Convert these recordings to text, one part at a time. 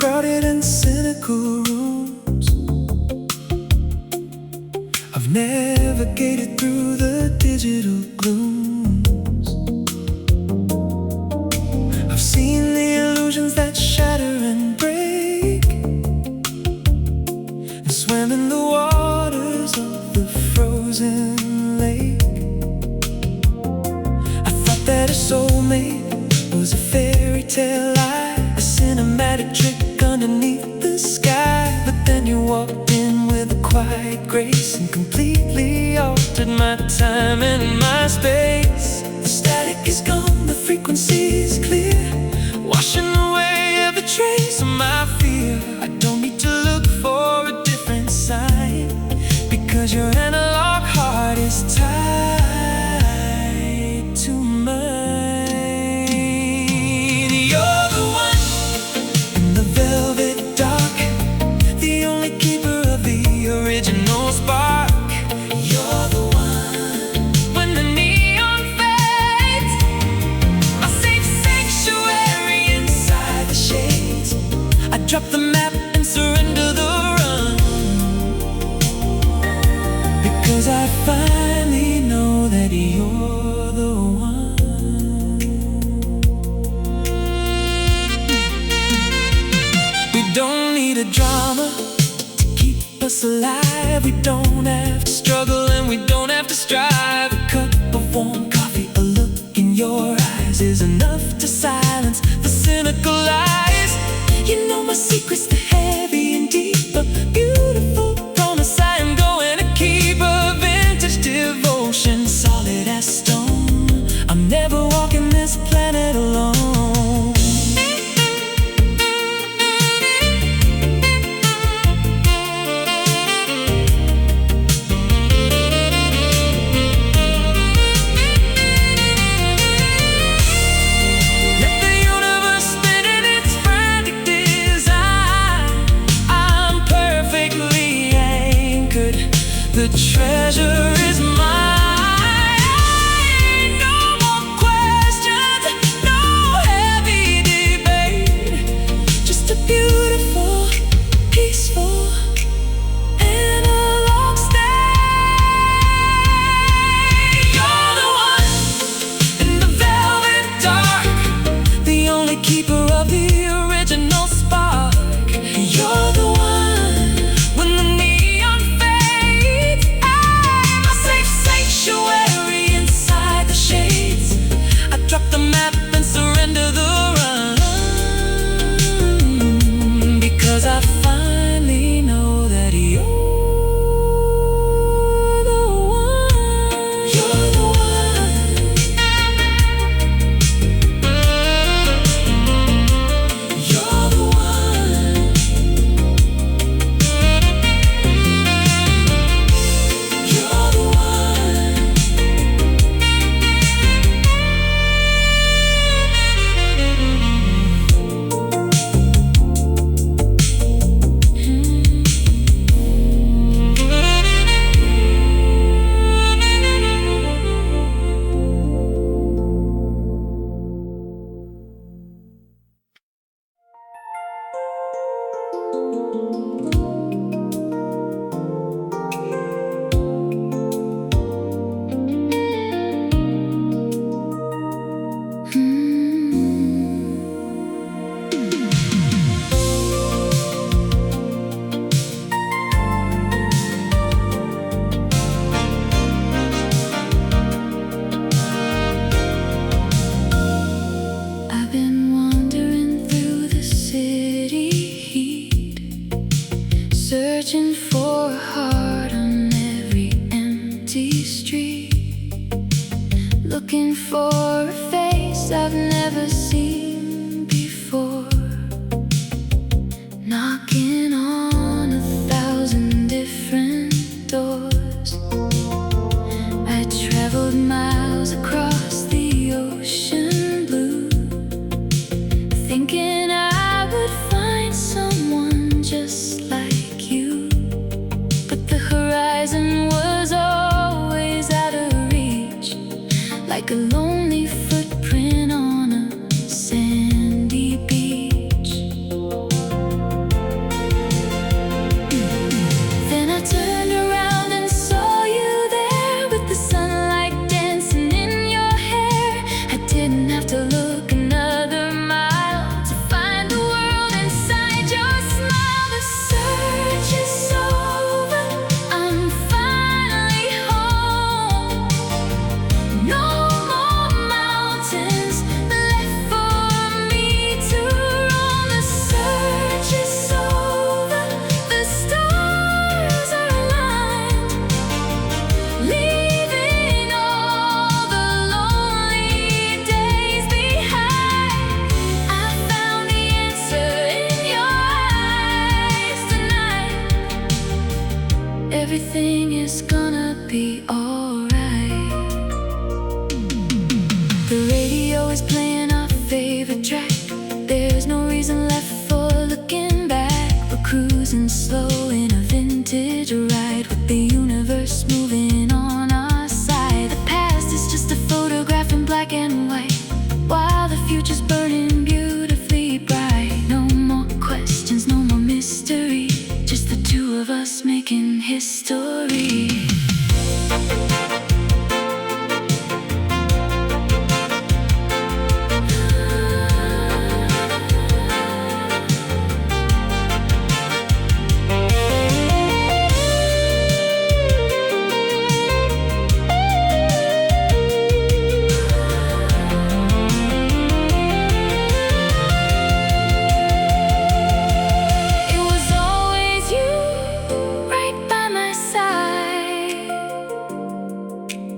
crowded and cynical rooms. I've navigated through the digital glooms. I've seen the illusions that shatter and break, and swam in the waters of the frozen lake. I thought that a soulmate was a fairy tale lie, a cinematic trick underneath the sky. But then you walked in with a quiet grace and completely altered my time and my space. The static is gone, the frequency is clear, washing away every trace of my fear. I don't need to look for a different sign, because your analog heart is tied to mine. You're the one in the velvet dark, the only keeper of the original spark. You're the one when the neon fades, my safe sanctuary inside the shades. I drop the map and surrender the run, because I finally know that you're the one. We don't need a drama to keep us alive. We don't have to struggle and we don't have to strive. A cup of warm coffee, a look in your eyes is enough to silence the cynical lies. You know my secret's the heavy and deep, a beautiful promise I am going to keep. A vintage devotion, solid as stone. I'm never walking this planet alone. Let the universe spin in its frantic design. I'm perfectly anchored, the treasure is mine. No more questions, no heavy debate, just a beautiful, peaceful analog state. You're the one in the velvet dark, the only keeper of the original spark. You're the one when the neon fades. I'm a safe sanctuary inside the shades. I drop the map and surrender the run, because I finally know that you're the one. You're the one. You're the one. You're the one. I've been wandering through the city heat, searching for a heart on every empty street, looking for a face I've never seen before, knocking on 1,000 different doors. I traveled miles across the ocean blue, thinking I would find someone just like you. But the horizon was always out of reach, like a lonely footprint on a everything is gonna be alright. The radio is playing our favorite track. There's no reason left for looking back. We're cruising slow in a vintage ride, with the universe moving on our side. The past is just a photograph in black and white, while the future's burning beautifully bright. No more questions, no more mystery, just the two of us making history.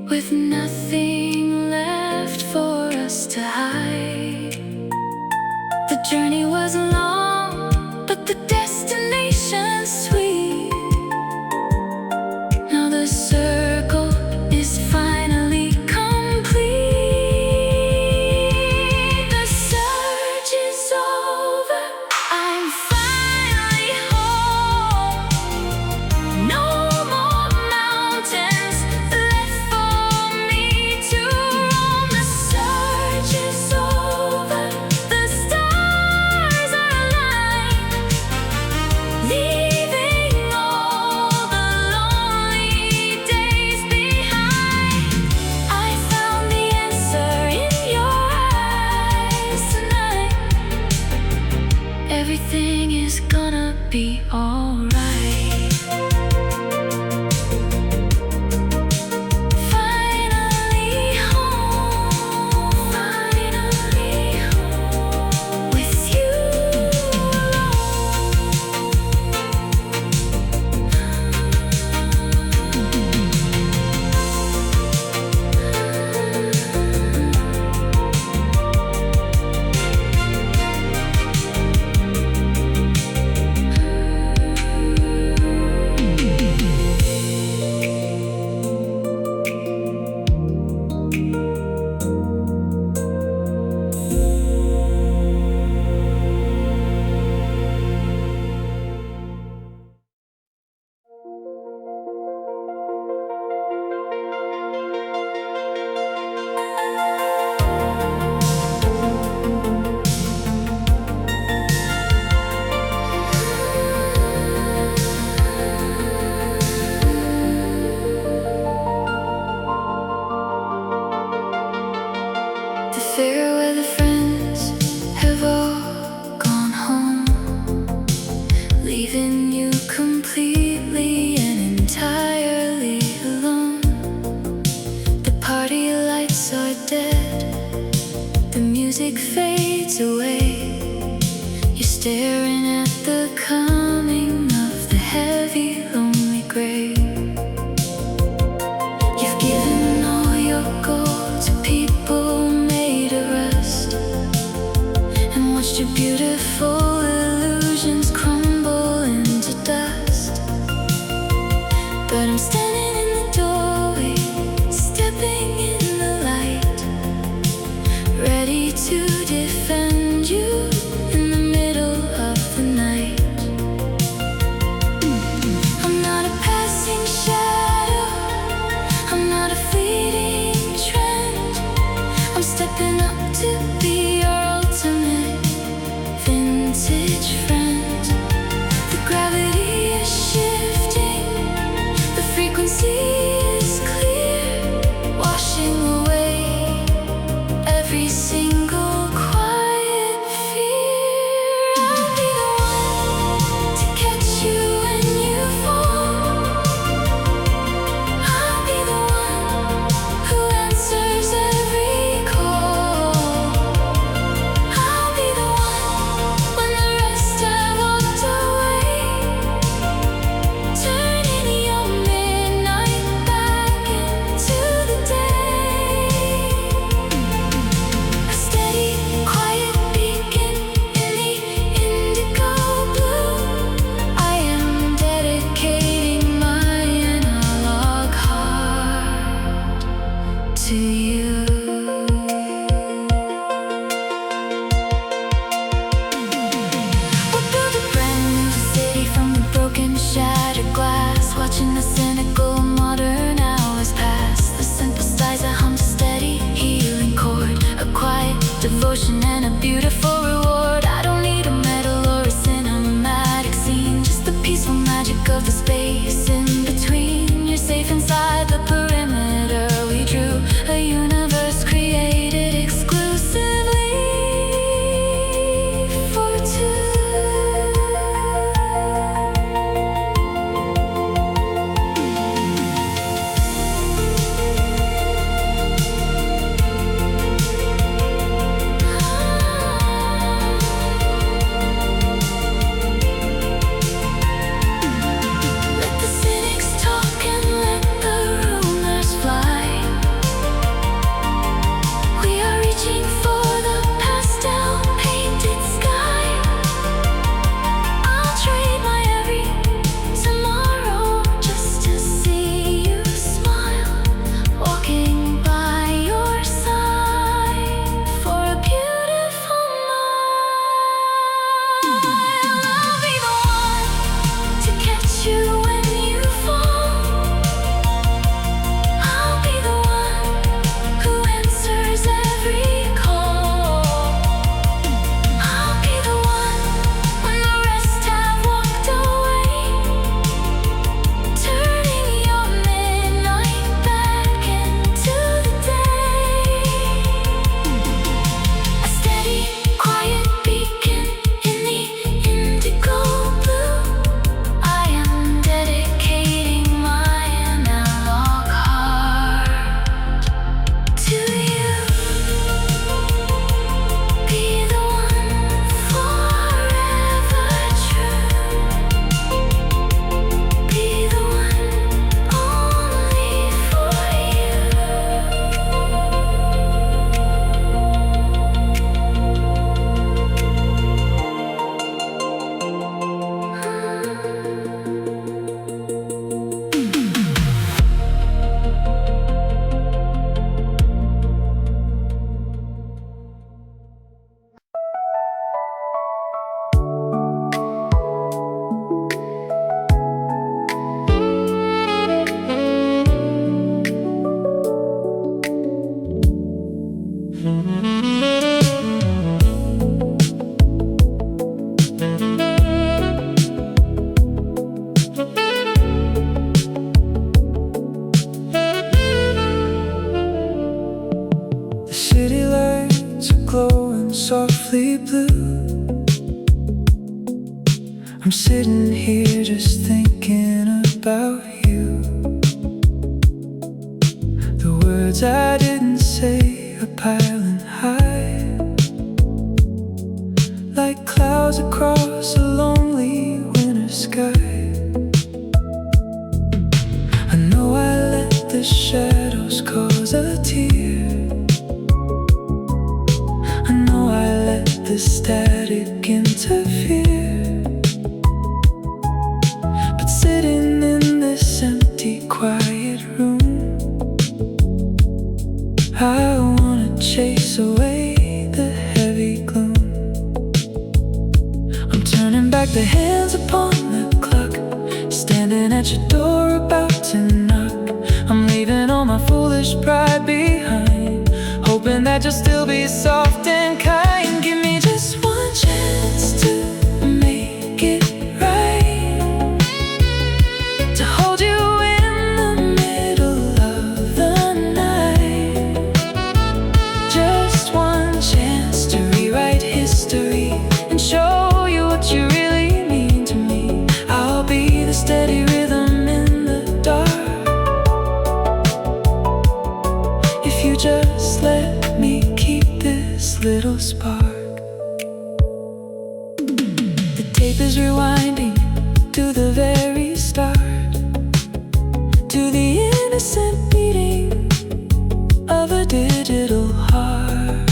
With nothing left for us to hide. The journey was long, but the destination's sweet. Now the circle is finally complete. The search is over, I'm finally home. No more mountains left for me to roam. The search is over, the stars are aligned, leaving all the lonely days behind. I found the answer in your eyes tonight. Everything is gonna be alright. Finally home, with you the fair weather friends have all gone home, leaving you completely and entirely alone. The party lights are dead, the music fades away. You're staring at the coming of the heavy, lonely grave. You've given all your gold to people made of rust, and watched your beautiful illusions crumble into dust. But I'm standing in the doorway, stepping in the light, ready to defend you in the middle of the night. I'm not a passing I'm sitting here just thinking about you. The words I didn't say are piling high, like clouds across a lonely winter sky. I know I let the shadows cause a tear. I know I let the static interfere. But sitting in this empty, quiet room, I wanna chase away the heavy gloom. I'm turning back the hands upon the clock, standing at your door about to knock. I'm leaving all my foolish pride behind, hoping that you'll still be soft and kind. Give me just one chance to make it right, to hold you in the middle of the night. Just one chance to rewrite history and show you what you really mean to me. I'll be the steady rhythm in the dark, if you just let me keep this little spark. The tape is rewinding to the very start, to the innocent beating of a digital heart.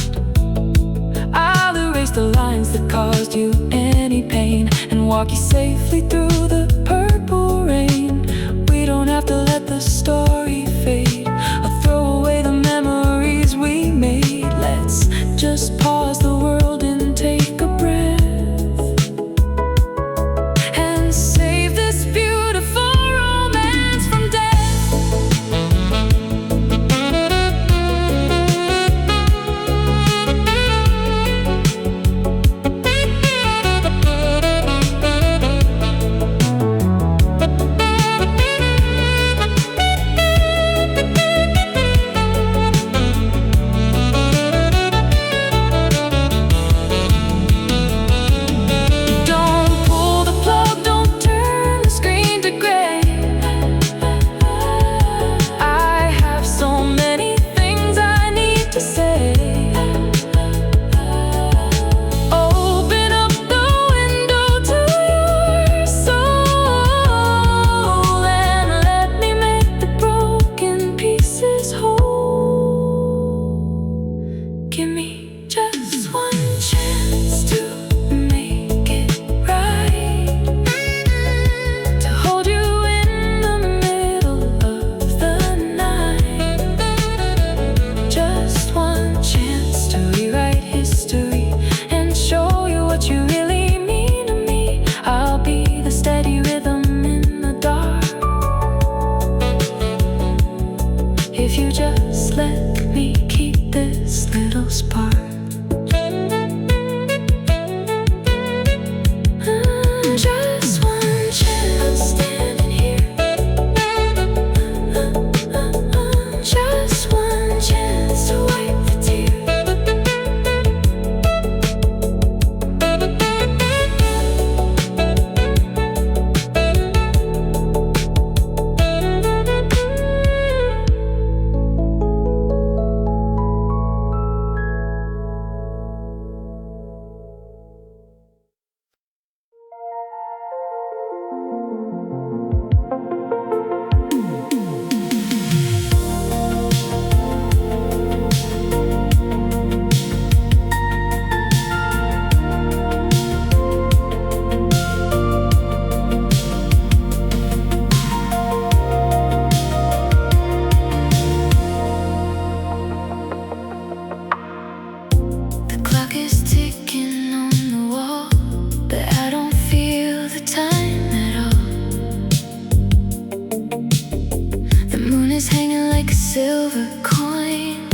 I'll erase the lines that caused you any pain and walk you safely through the purple rain. We don't have to let the story fade or throw away the memories we made. Let's just pause the world and take a breath, and save this beautiful romance from death. Don't pull the plug, don't turn the screen to gray. I have so many things I need to say. Open up the window to your soul and let me make the broken pieces whole. Give me just one chance to make it right, to hold you in the middle of the night. Just one chance to rewrite history and show you what you really mean to me. I'll be the steady rhythm in the dark, if you just let me keep this little spark. Just one chance standing here. Just one chance to wipe the The clock is ticking on the wall, but I don't feel the time at all. The moon is hanging like a silver coin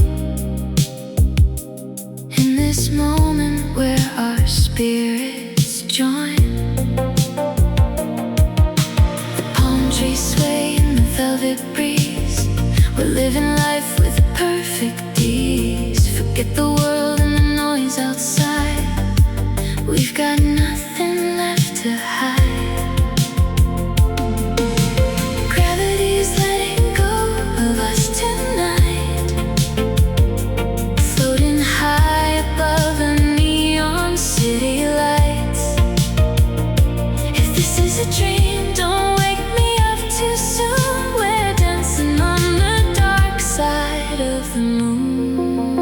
in this moment where our spirits join. The palm trees sway in the velvet breeze. We're living life with perfect ease. Forget the world and the noise outside. We've got nothing left to hide. This is a dream, don't wake me up too soon. We're dancing on the dark side of the moon.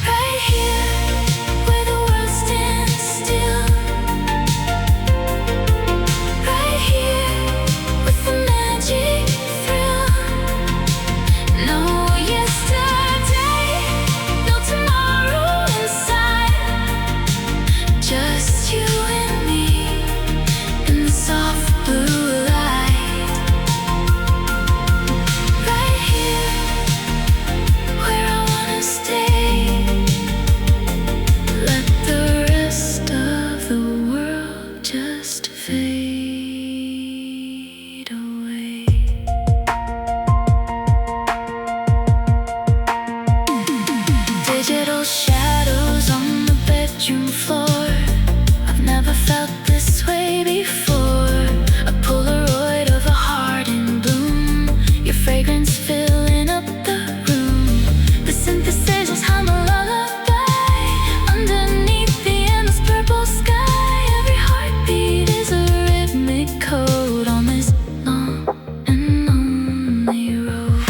Right here, where the world stands still. Right here, with the magic thrill. No yesterday, no tomorrow inside. Just you and me in the soft blue light. Right here, where I wanna stay. Let the rest of the world just fade away. Digital shadows on the bedroom floor. I've never felt this way before. A Polaroid of a heart in bloom. Your fragrance filling up the room. The synthesizers hum a lullaby underneath the endless purple sky. Every heartbeat is a rhythmic code on this long and lonely road.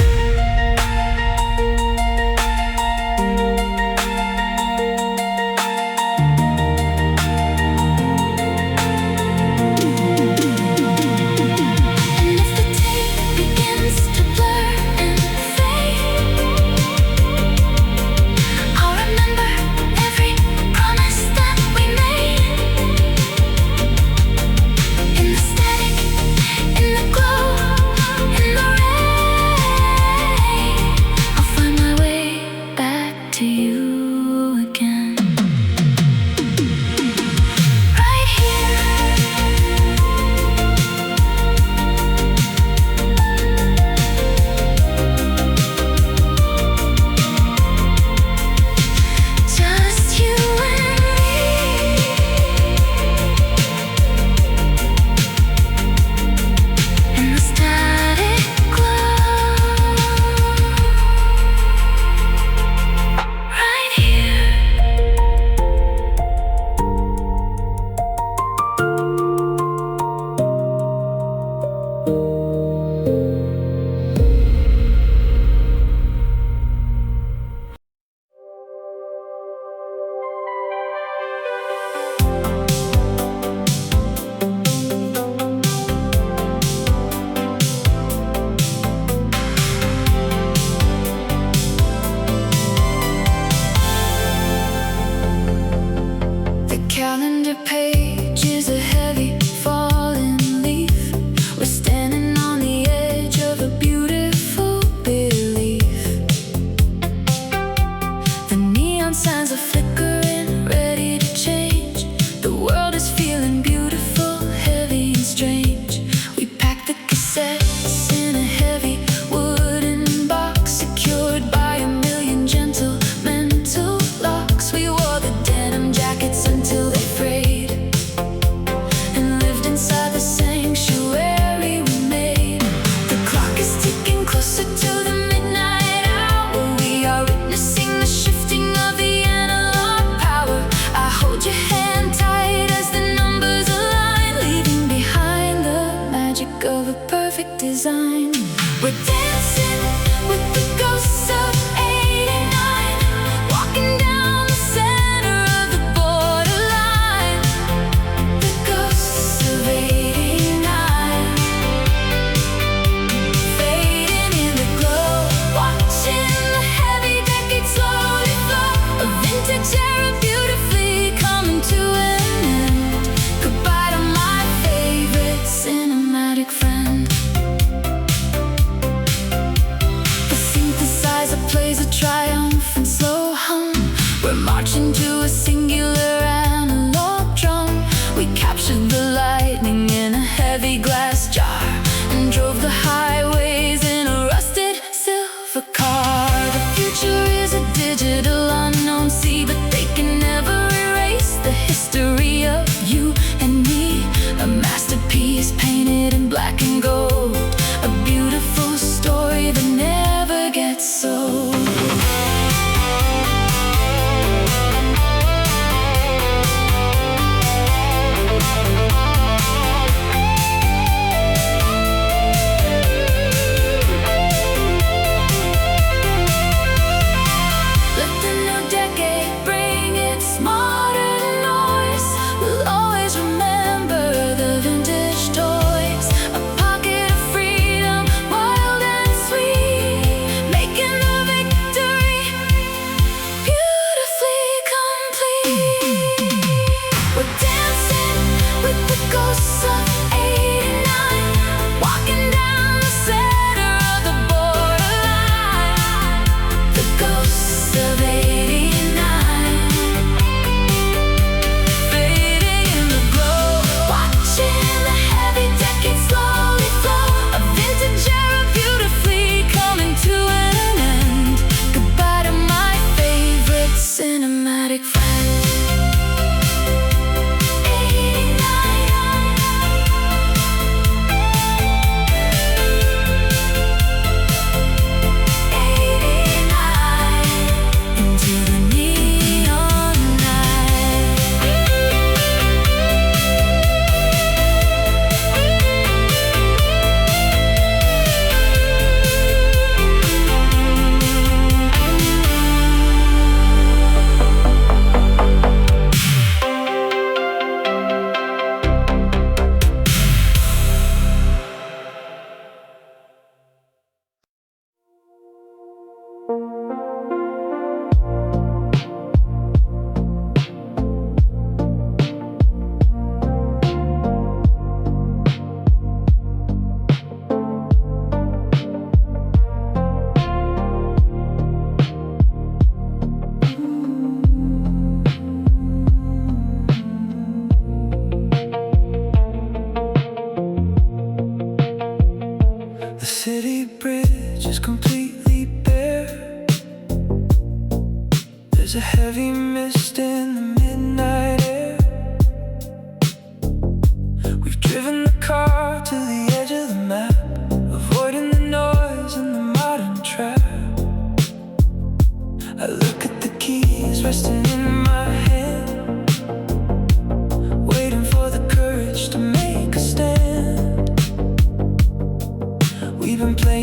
We're dancing with the ghosts of '89, walking down the center of the borderline. The ghosts of '89, fading in the glow, watching the heavy decades slowly flow. A vintage era beautifully coming to an end. Goodbye to my favorite cinematic friend. The city bridge is completely bare. There's a heavy mist in the midnight air. We've driven the car to the edge of the map, avoiding the noise and the modern trap. I look at the keys resting in my hand, waiting for the courage to make a stand. We've been playing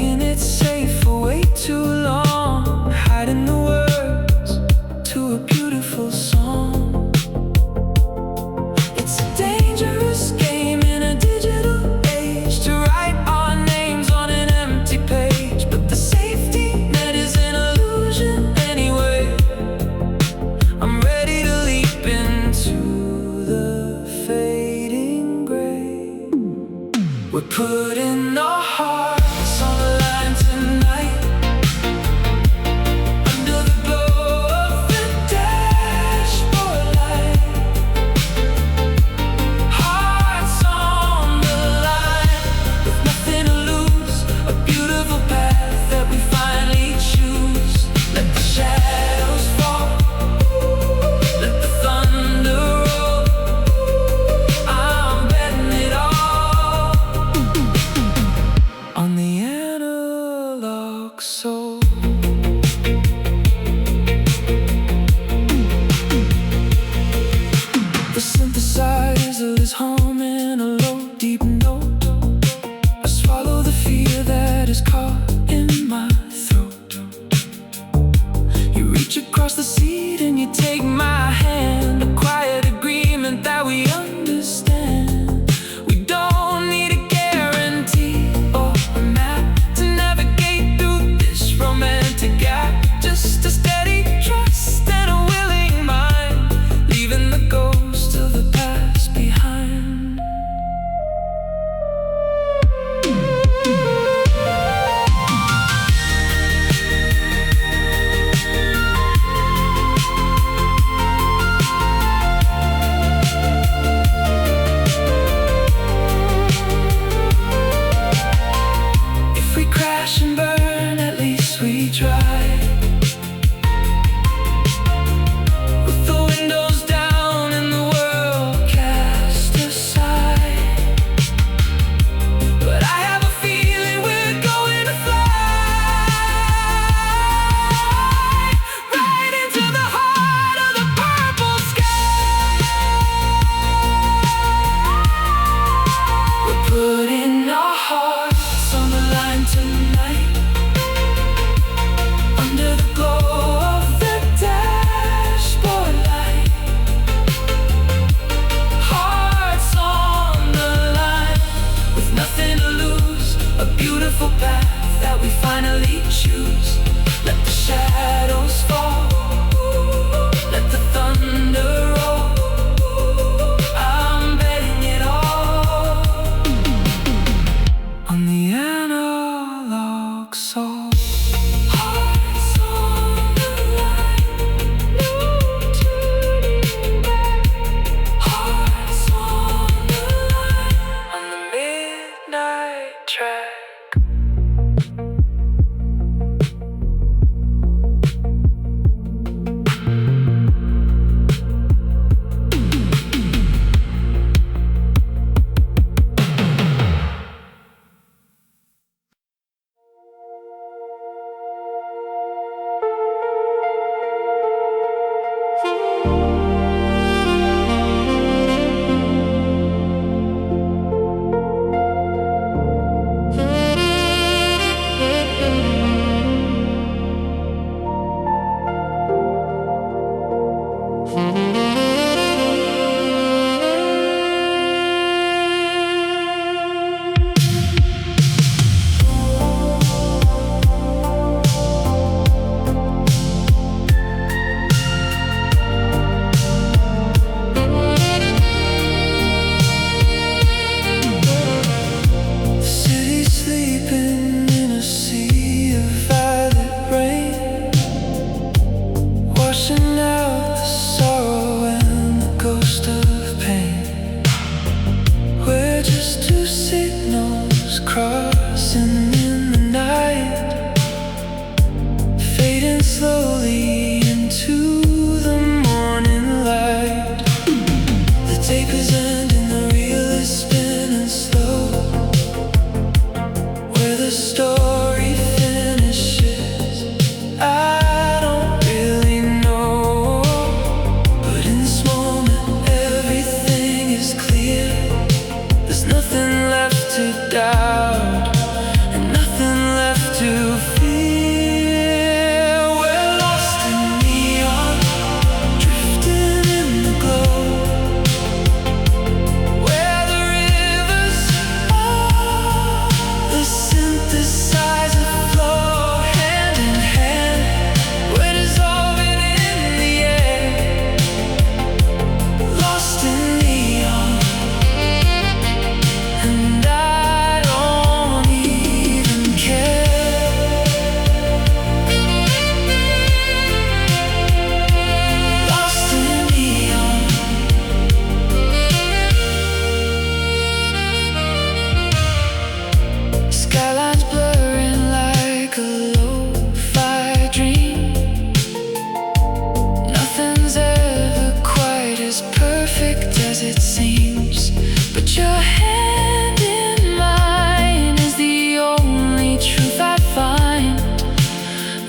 it seems, but your hand in mine is the only truth I find,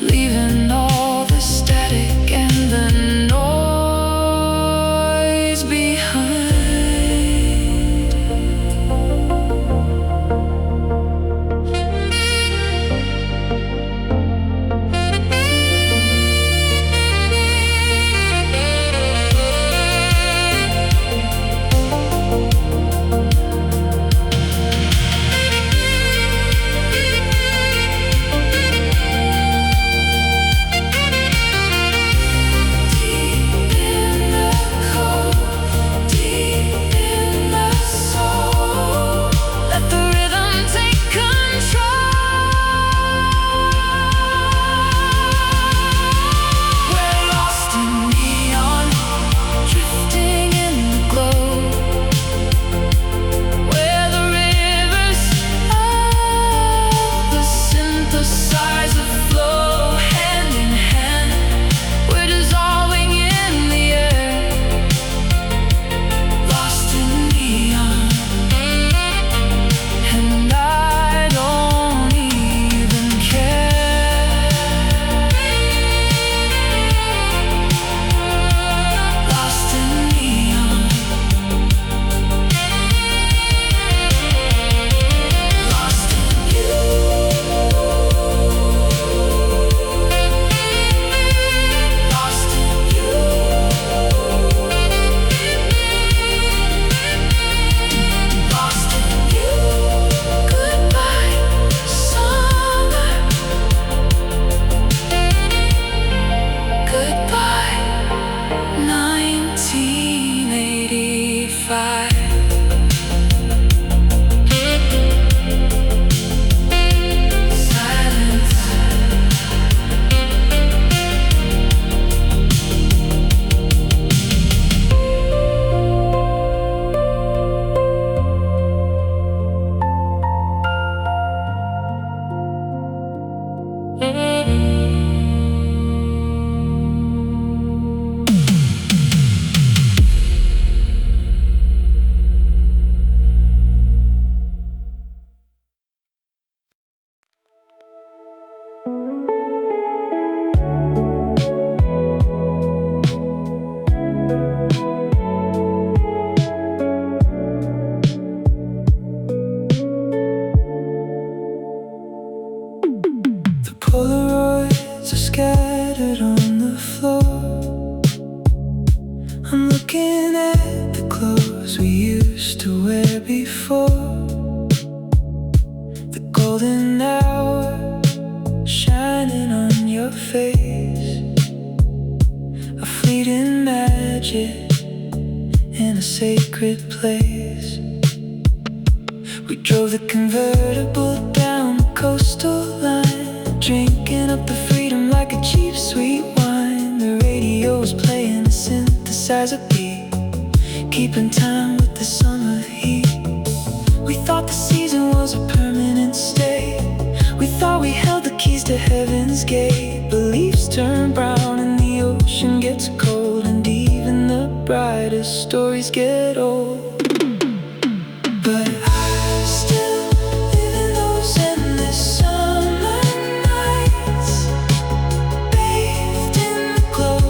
leaving all the static and the noise behind. Polaroids are scattered on the floor. I'm looking at the clothes we used to wear before. The golden hour shining on your face, a fleeting magic in a sacred place. We drove the convertible down the coastal line, drinking up the freedom like a cheap sweet wine. The radio was playing a synthesizer beat, keeping time with the summer heat. We thought the season was a permanent stay. We thought we held the keys to heaven's gate. But leaves turn brown and the ocean gets cold, and even the brightest stories get old. But I still live in those endless summer nights, bathed in the glow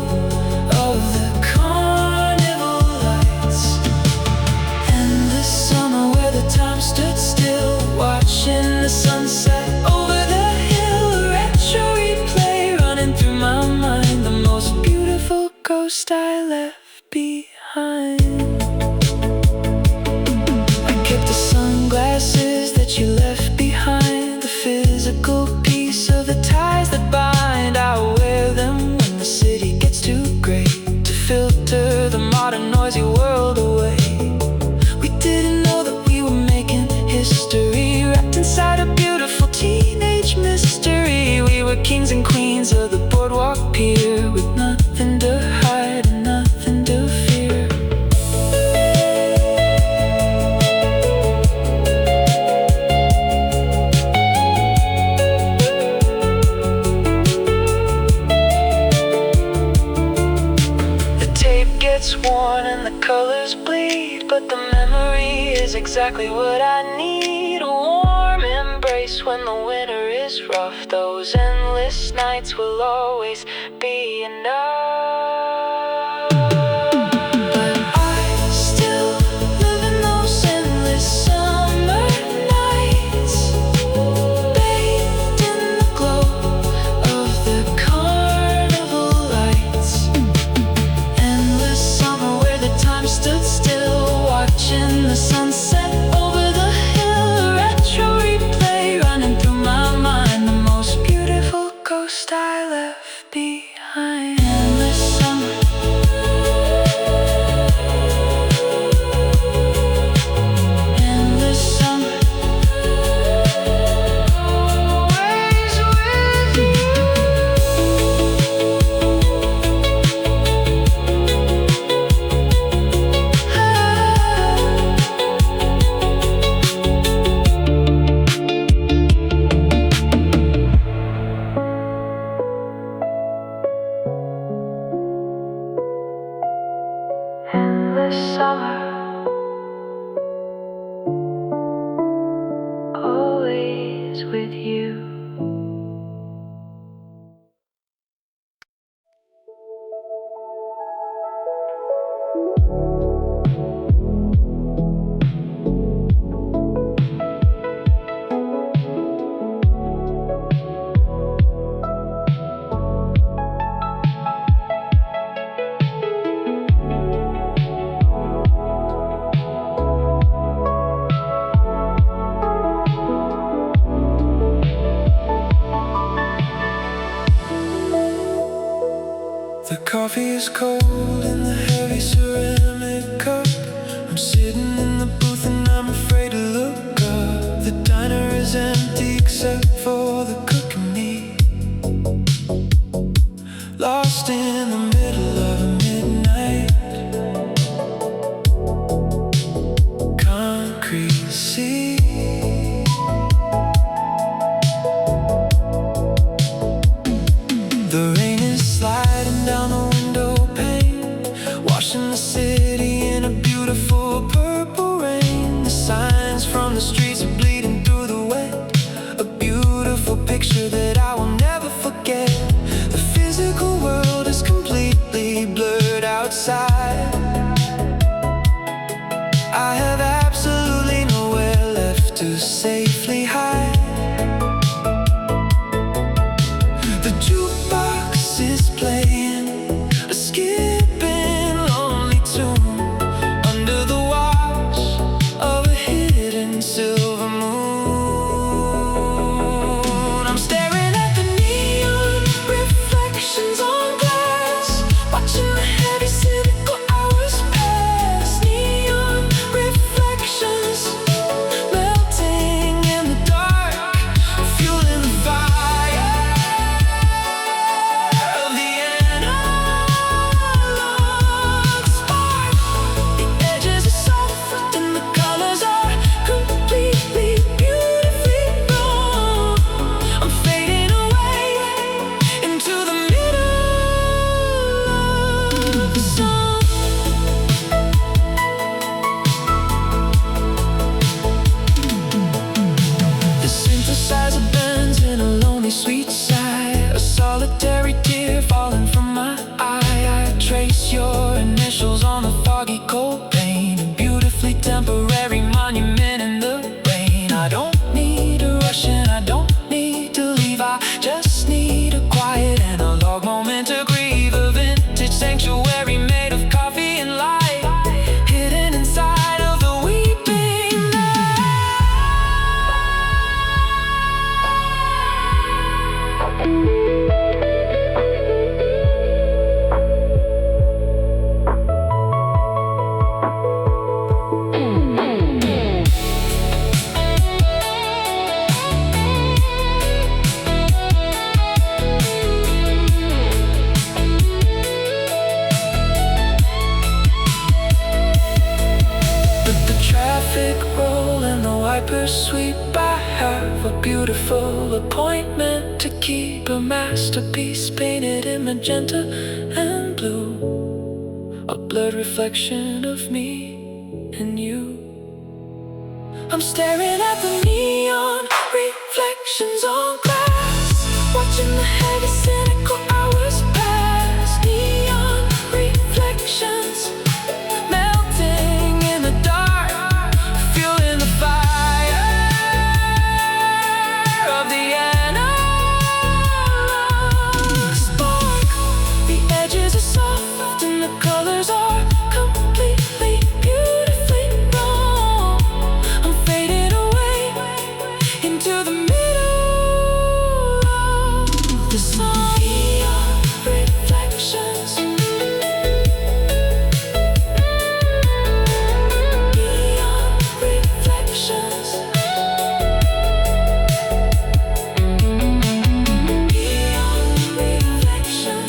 of the carnival lights. Endless summer where the time stood still, watching the sunset over the hill. A retro replay running through my mind, the most beautiful ghost I left behind. Sunglasses that you left behind, the physical piece of the ties that bind. I wear them when the city gets too great to filter the modern noisy world away. We didn't know that we were making history, wrapped inside a beautiful teenage mystery. We were kings and queens of the boardwalk pier, with nothing to hide and nothing to fear. Gets worn and and the colors bleed, but the memory is exactly what I need. A warm embrace when the winter is rough. Those endless nights will always be enough. But I still live in those endless summer nights, bathed in the glow of the carnival lights. Endless summer where the time stood still, watching the sunset over the hill. A retro replay running through my mind, the most beautiful ghost I left behind. Endless summer, endless summer, always with you. Endless summer, always with you. The coffee is cold in the heavy ceramic cup. I'm sitting in the booth and I'm afraid to look up. The diner is empty except for the cooking meat, lost in the middle of a midnight concrete sea. The rain is sliding down the window pane, washing the city in a beautiful purple rain. The signs from the streets are bleeding through the wet, a beautiful picture that I will never forget. The physical world is completely blurred outside. I have absolutely nowhere left to safely hide. The jukebox is playing a skipping lonely tune under the watch of a hidden silver moon. I'm staring at the neon reflections on glass, watching the heavy cynical hours pass. Neon reflections melting in the dark, fueling the fire of the analog spark. The edges are soft and the colors are completely, beautifully wrong. I'm fading away into the middle of the song. The synthesizer bends in a lonely sweet sigh, a solitary tear falling from my eye. I trace your initials on the foggy cold pane, a beautifully temporary monument in the rain. I don't need a rush and I don't need to leave. I just need a quiet analog moment to grieve. A vintage sanctuary made of coffee and light, hidden inside of the weeping night. But the traffic roll and the wipers sweep. I have a beautiful appointment to keep, a masterpiece painted in magenta and blue. a blurred reflection of me and you. I'm staring at the neon reflections on glass, watching the heavy cynical hours pass. Neon reflections melting in the dark, fueling the fire of the analog spark. The edges are soft and the colors are completely, beautifully wrong. I'm fading away into the middle of the song. Neon reflections, neon reflections, neon reflections.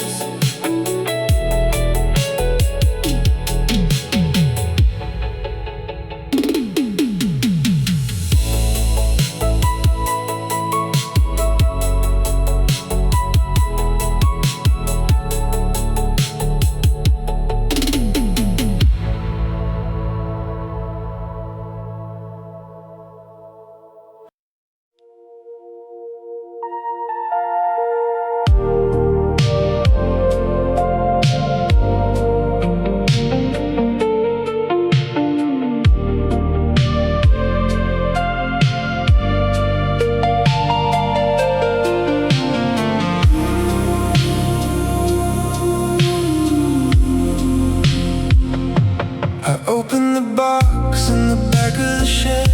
I opened the box in the back of the shed,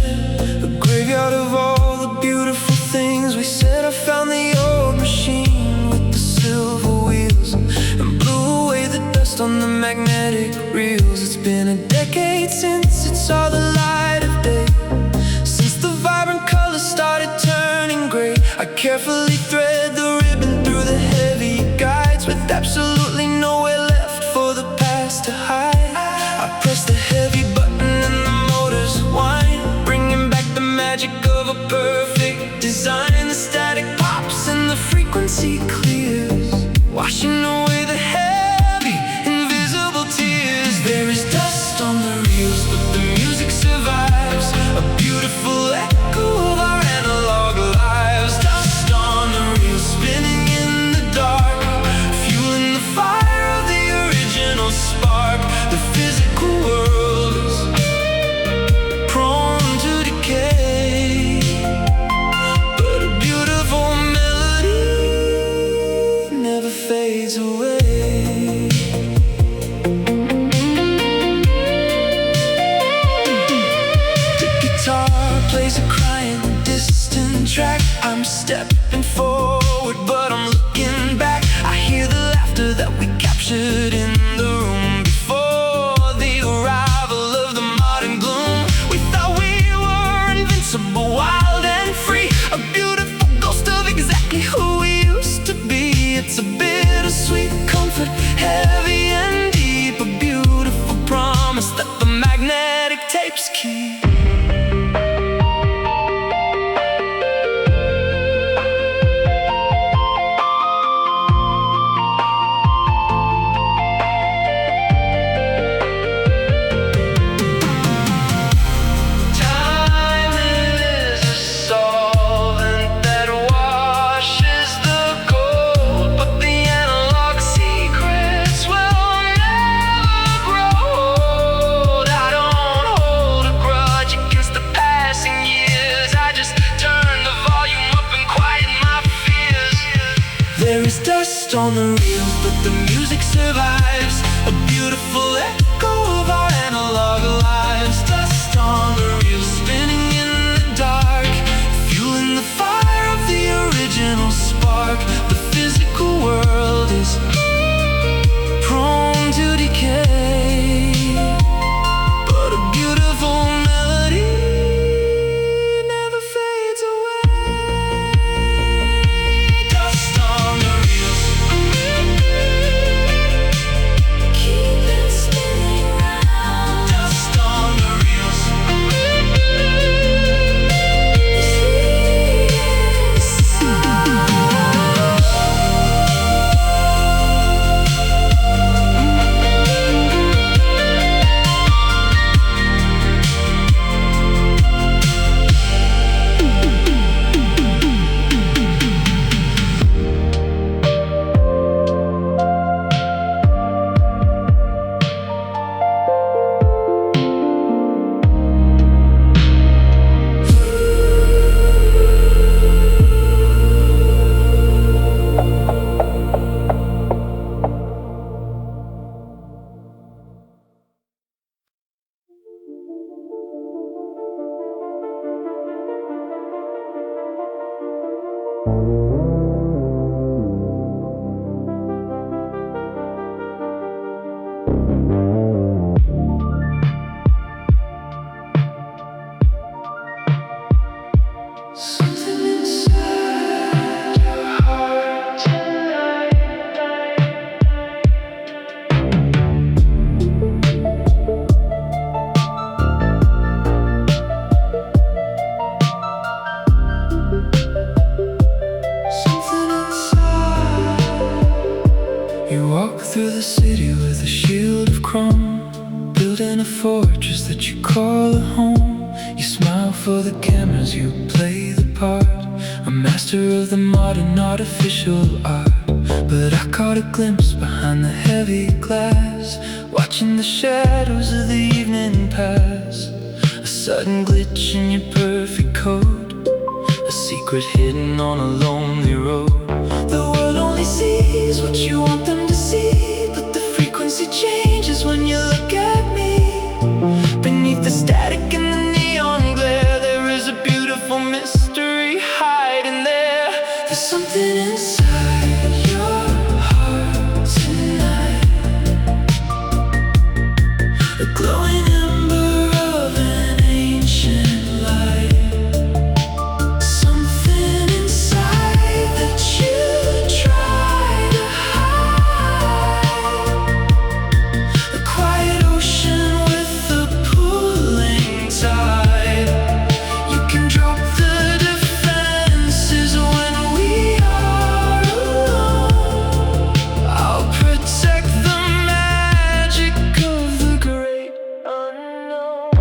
a graveyard of all the beautiful things we said. I found the old machine with the silver wheels and blew away the dust on the magnetic reels. It's been a decade since it saw the light of day, since the vibrant colors started turning gray. I carefully thread the ribbon through the heavy guides, with absolutely nowhere left for the past to hide. I press the heavy button and the motors whine, bringing back the magic of a perfect design. The static pops and the frequency clears, washing away the heavy, invisible tears. There is dust on the reels, but the music survives, a beautiful echo of our analog lives. Dust on the reels, spinning in the dark, fueling the fire of the original spark. The physical world is prone to decay, but a beautiful melody never fades away. The guitar plays a crying, distant track. I'm stepping forward, but I'm looking back. I hear the laughter that we captured in the room before the arrival of the modern gloom. We thought we were invincible, wild and free, a beautiful ghost of exactly who we used to be. It's a bittersweet comfort, heavy and deep, a beautiful promise that the magnetic tapes keep. Time is a solvent that washes the gold, but the analog secrets will never grow old. I don't hold a grudge against the passing years. I just turn the volume up and quiet my fears. There is dust on the reels, but the music survives, a beautiful echo of our analog lives. Dust on the reels, spinning in the dark, fueling the fire of the original spark. The physical world is prone to decay, but a beautiful melody never fades away. Dust on the reels, keep it spinning. Build in a fortress that you call a home. You smile for the cameras, you play the part, a master of the modern artificial art. But I caught a glimpse behind the heavy glass, watching the shadows of the evening pass. A sudden glitch in your perfect code, a secret hidden on a lonely road. The world only sees what you want them to see, but the frequency changes when you look at me. Beneath the static and the neon glare, there is a beautiful mystery hiding there. There's something inside your heart tonight, a glowing ember of an ancient light. Something inside that you try to hide, a quiet ocean with a pulling tide. You can drop the defenses when we are alone. I'll protect the magic of the great unknown.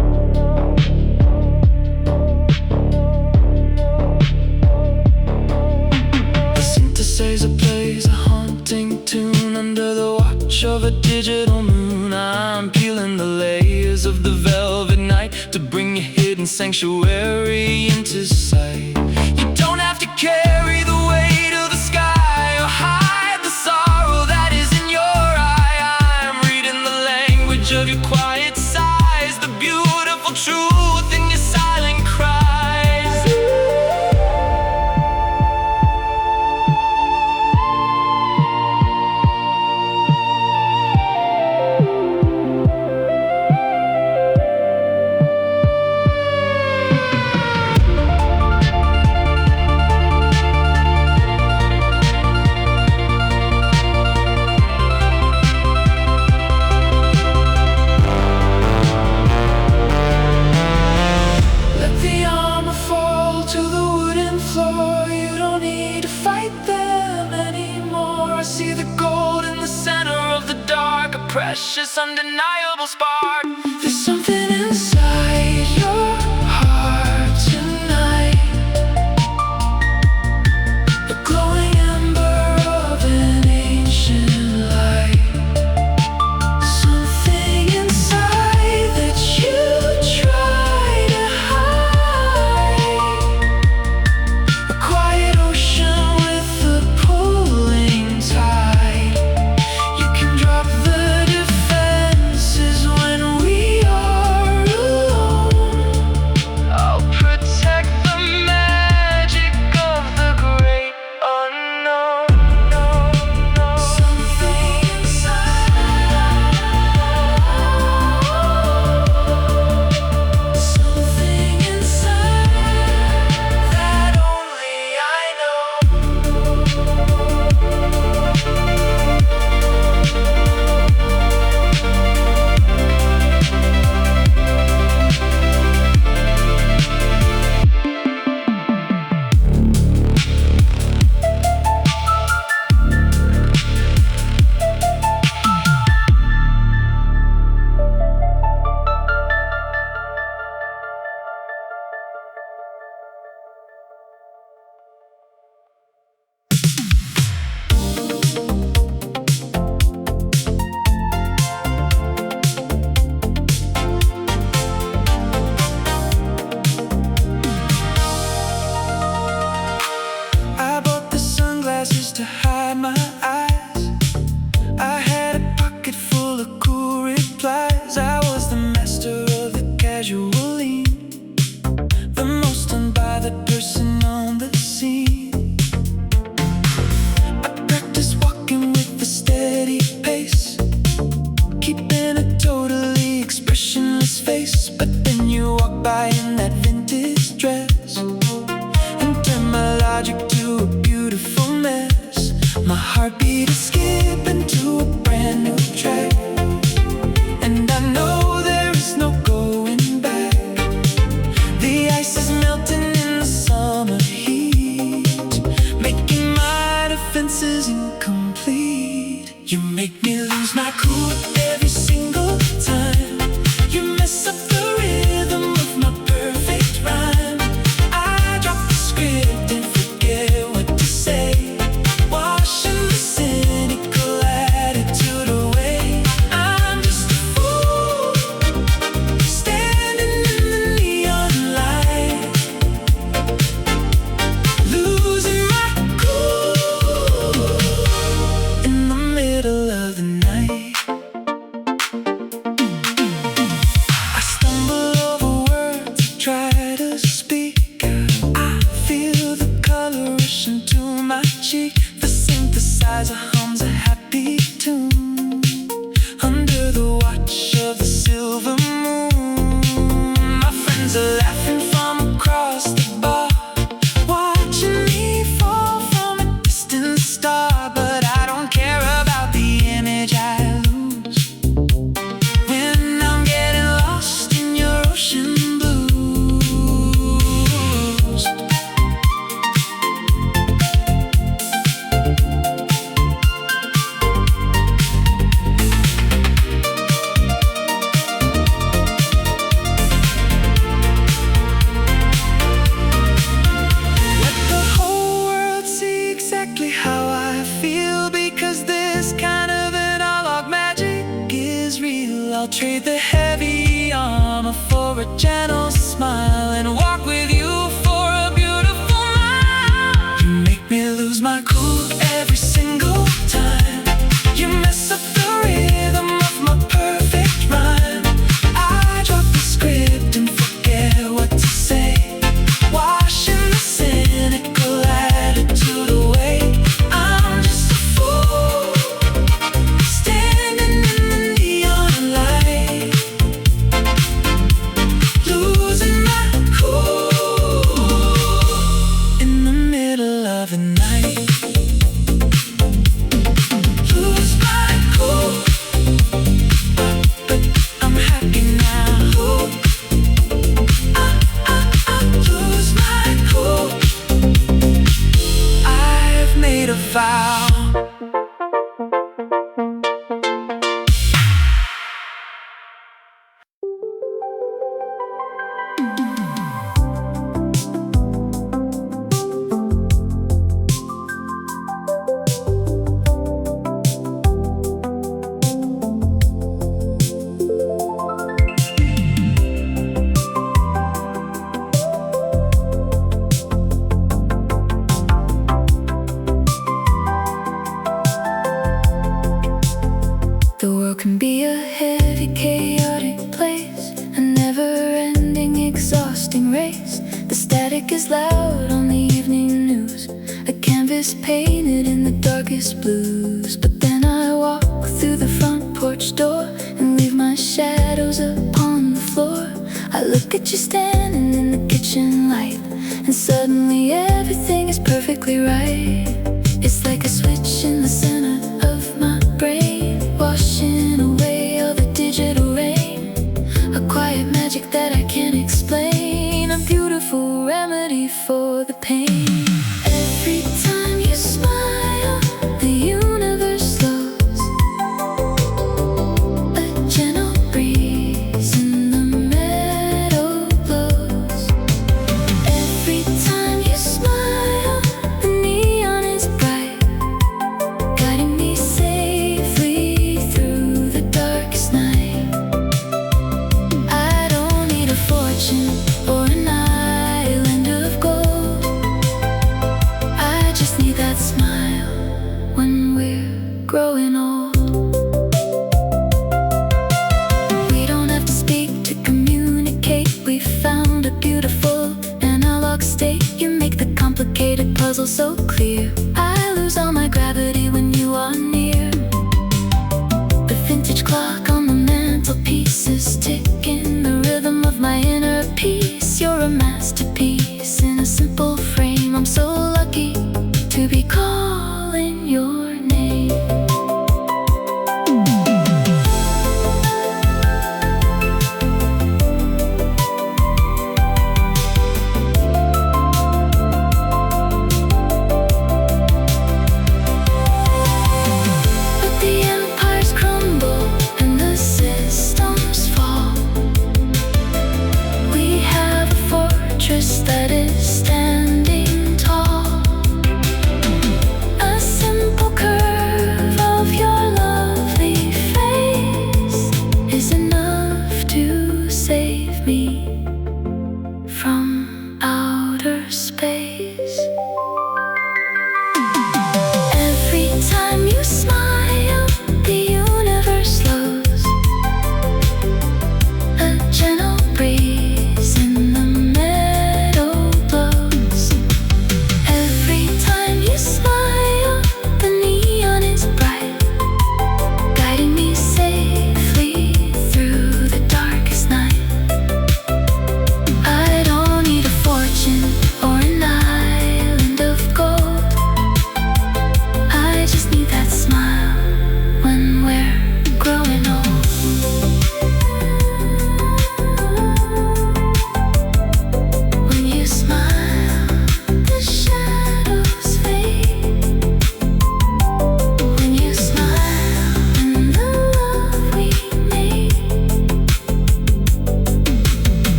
The synthesizer plays a haunting tune under the watch of a digital moon. I'm peeling the layers of the velvet night to bring your hidden sanctuary into sight. You don't have to carry the weight of the sky or hide the sorrow that is in your eye. I'm reading the language of your quiet sighs, the beautiful truth in your silent cries. Let the armor fall to the wooden floor. You don't need to fight them anymore. I see the gold in the center of the dark, a precious, undeniable spark. There's something inside your heart tonight, a glowing ember of an ancient light. Something inside that you try to hide, a quiet ocean with a pulling tide. You can drop the defenses when we are alone. I'll protect the magic of the great unknown. Something inside, something inside that only I know. I bought the sunglasses to hide my eyes. I had a pocket full of cool replies. I was the master of the casual lean, the most unbothered person on the scene. I practiced walking with a steady pace, keeping a totally expressionless face. But then you walk by in that vintage dress and turn my logic to a beautiful mess. My heartbeat is skipping to a brand new track, and I know there is no going back. The ice is melting in the summer heat, making my defenses incomplete. You make me lose my cool every single time. laughing from across the bar, watching me fall from a distant star. But I don't care about the image I lose when I'm getting lost in your ocean blues. Exactly how I feel, because this kind of analog magic is real. I'll trade the heavy armor for a gentle smile and walk with you for a beautiful mile. You make me lose my cool every single time. You mess up the rhythm of my perfect rhyme. I drop the script and forget what to say, washing the cynical attitude away. I'm just a fool, standing in the neon light, losing my cool in the middle of the night. Lose my cool, but I'm happy now. I lose my cool. I've made a vow. The world can be a heavy, chaotic place, a never-ending, exhausting race. The static is loud on the evening news, a canvas painted in the darkest blues. But then I walk through the front porch door and leave my shadows upon the floor. I look at you standing in the kitchen light, and suddenly everything is perfectly right. It's like a switch in the center of my brain, washing away all the digital rain. A quiet magic that I can't explain, a beautiful remedy for the pain. Every time you smile, the universe slows. A gentle breeze in the meadow blows. Every time you smile, the neon is bright, guiding me safely through the darkest night. I don't need a fortune or an island of gold. I just need that smile when we're growing old. We don't have to speak to communicate. We found a beautiful analog state. You make the complicated puzzle so clear. I lose all my gravity when you are near. The vintage clock on the mantelpiece is ticking, the rhythm of my inner peace.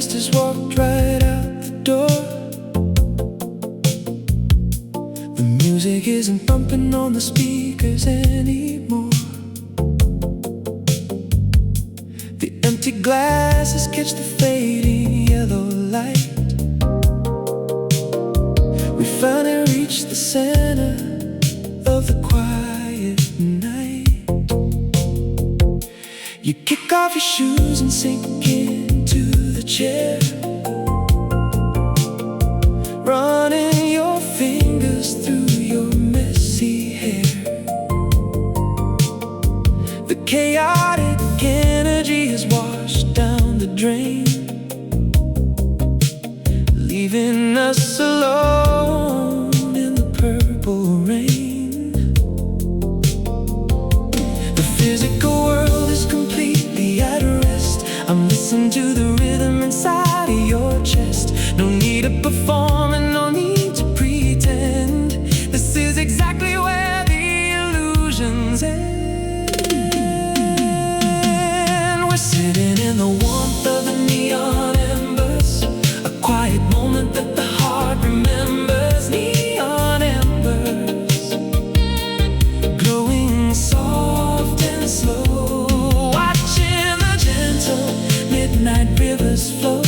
just has walked right out the door. The music isn't bumping on the speakers anymore. The empty glasses catch the fading yellow light. We finally reached the center of the quiet night. You kick off your shoes and sink into the chair, running your fingers through your messy hair. The chaotic energy has washed down the drain, leaving us alone in the purple rain. The physical world is completely at rest. I'm listening to the rhythm inside of your chest. No need to perform and no need to pretend. This is exactly where the illusions end. We're sitting in the warmth of the neon embers, a quiet moment that the heart remembers. Neon embers, glowing soft and slow, watching the gentle midnight rivers flow.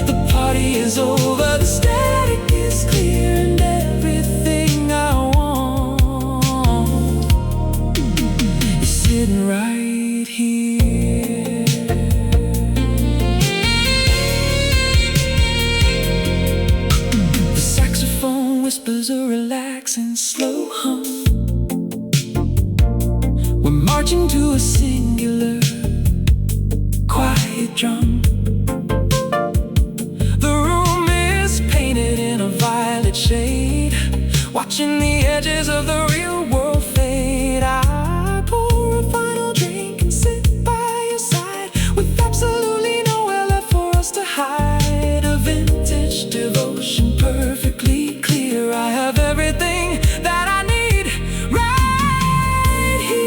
The party is over, the static is clear, and everything I want is sitting right here. The saxophone whispers a relaxing slow hum. We're marching to a singular quiet drum. The room is painted in a violet shade, watching the edges of the real world fade. I pour a final drink and sit by your side, with absolutely nowhere left for us to hide. A vintage devotion perfectly clear. I have everything that I need right here.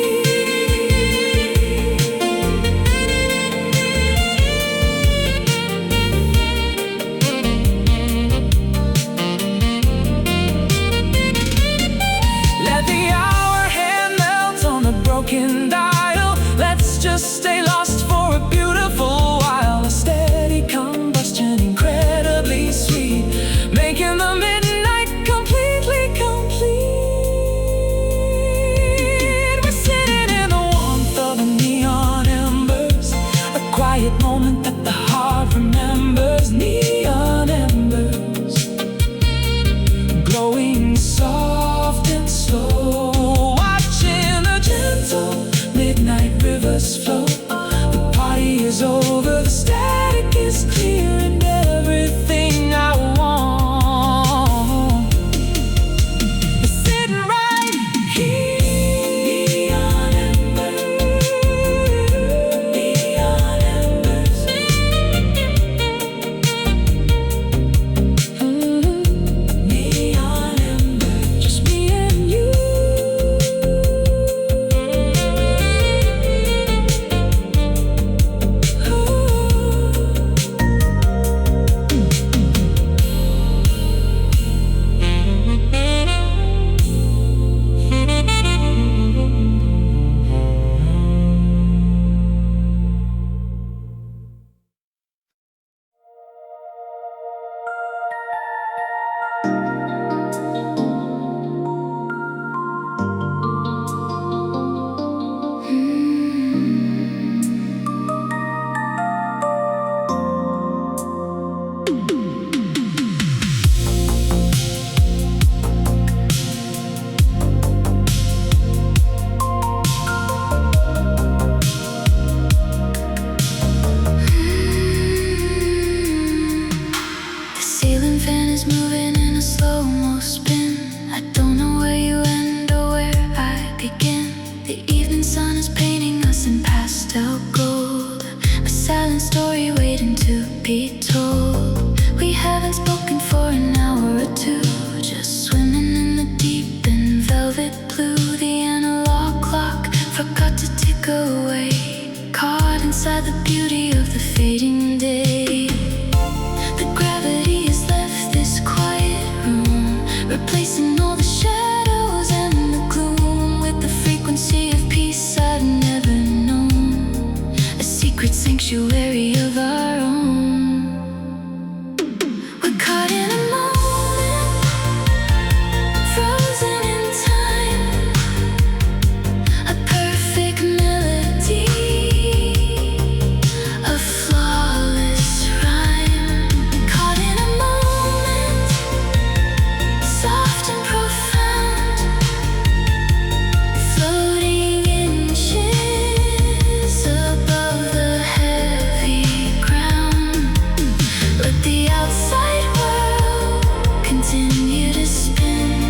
continue to spin.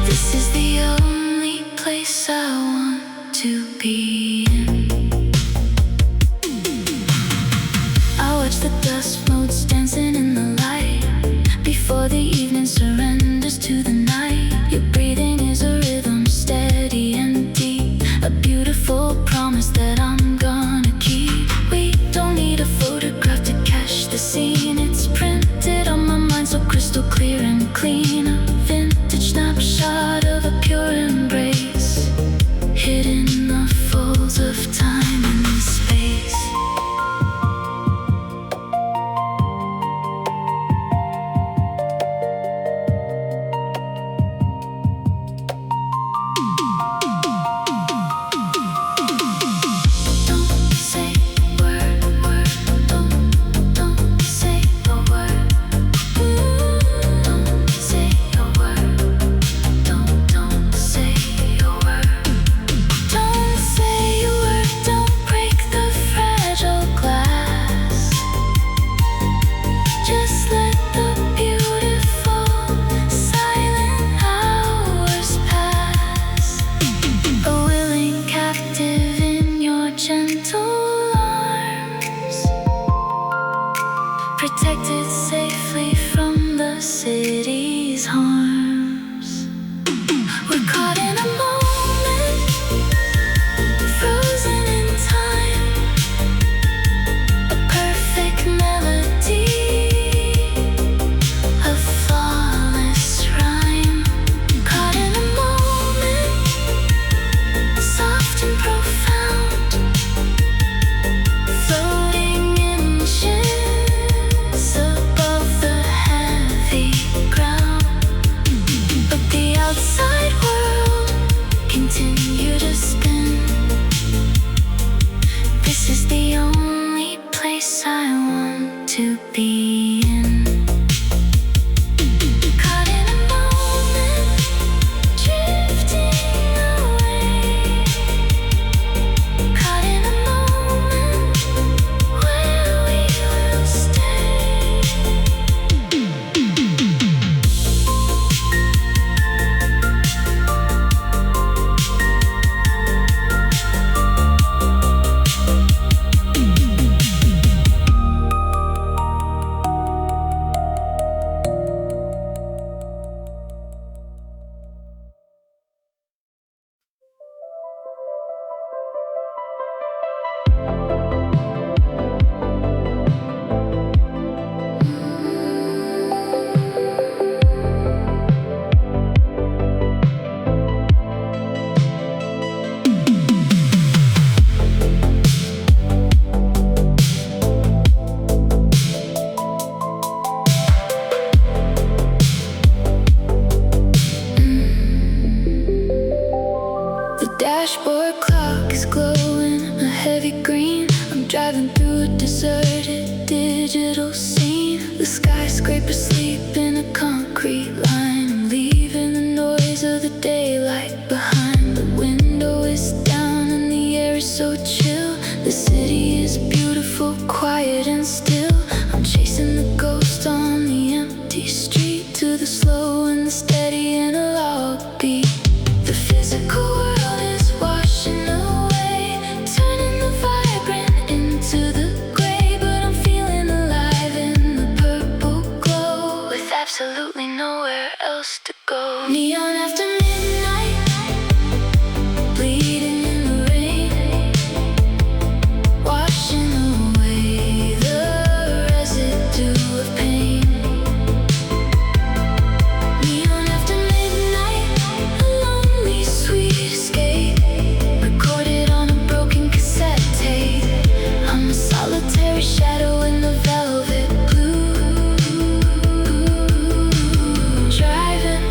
This is the only place I want to be in. I watch the dust motes dancing in the light before the evening surrenders to the night. Your breathing is a rhythm, steady and deep, a beautiful promise that I'm gonna keep. We don't need a photograph to catch the scene. It's printed on my mind so crystal clear and clean. A vintage snapshot of a pure embrace, hidden in the folds of time and space. Protected safely from the city's harms. We're caught in a moment, frozen in time, a perfect melody, a flawless rhyme. Caught in a moment, soft and profound, floating in ships above the heavy ground. But the outside world continue to spin. This is the only place I want to be in. Caught in a moment, drifting away. Caught in a moment where we will stay. The dashboard clock is glowing a heavy green. I'm driving through a deserted digital scene. The skyscraper sleep in a concrete line. I'm leaving the noise of the daylight behind. The window is down and the air is so chill. The city is beautiful, quiet and still. I'm chasing the ghost on the empty street, to the slow and the steady analog beat. The physical world is washing away, turning the vibrant into the gray. But I'm feeling alive in the purple glow, with absolutely nowhere else to go. Neon after midnight, bleeding in the rain, washing away the residue of pain. Neon after midnight, a lonely sweet escape, recorded on a broken cassette tape. I'm a solitary shadow in the velvet blue, driving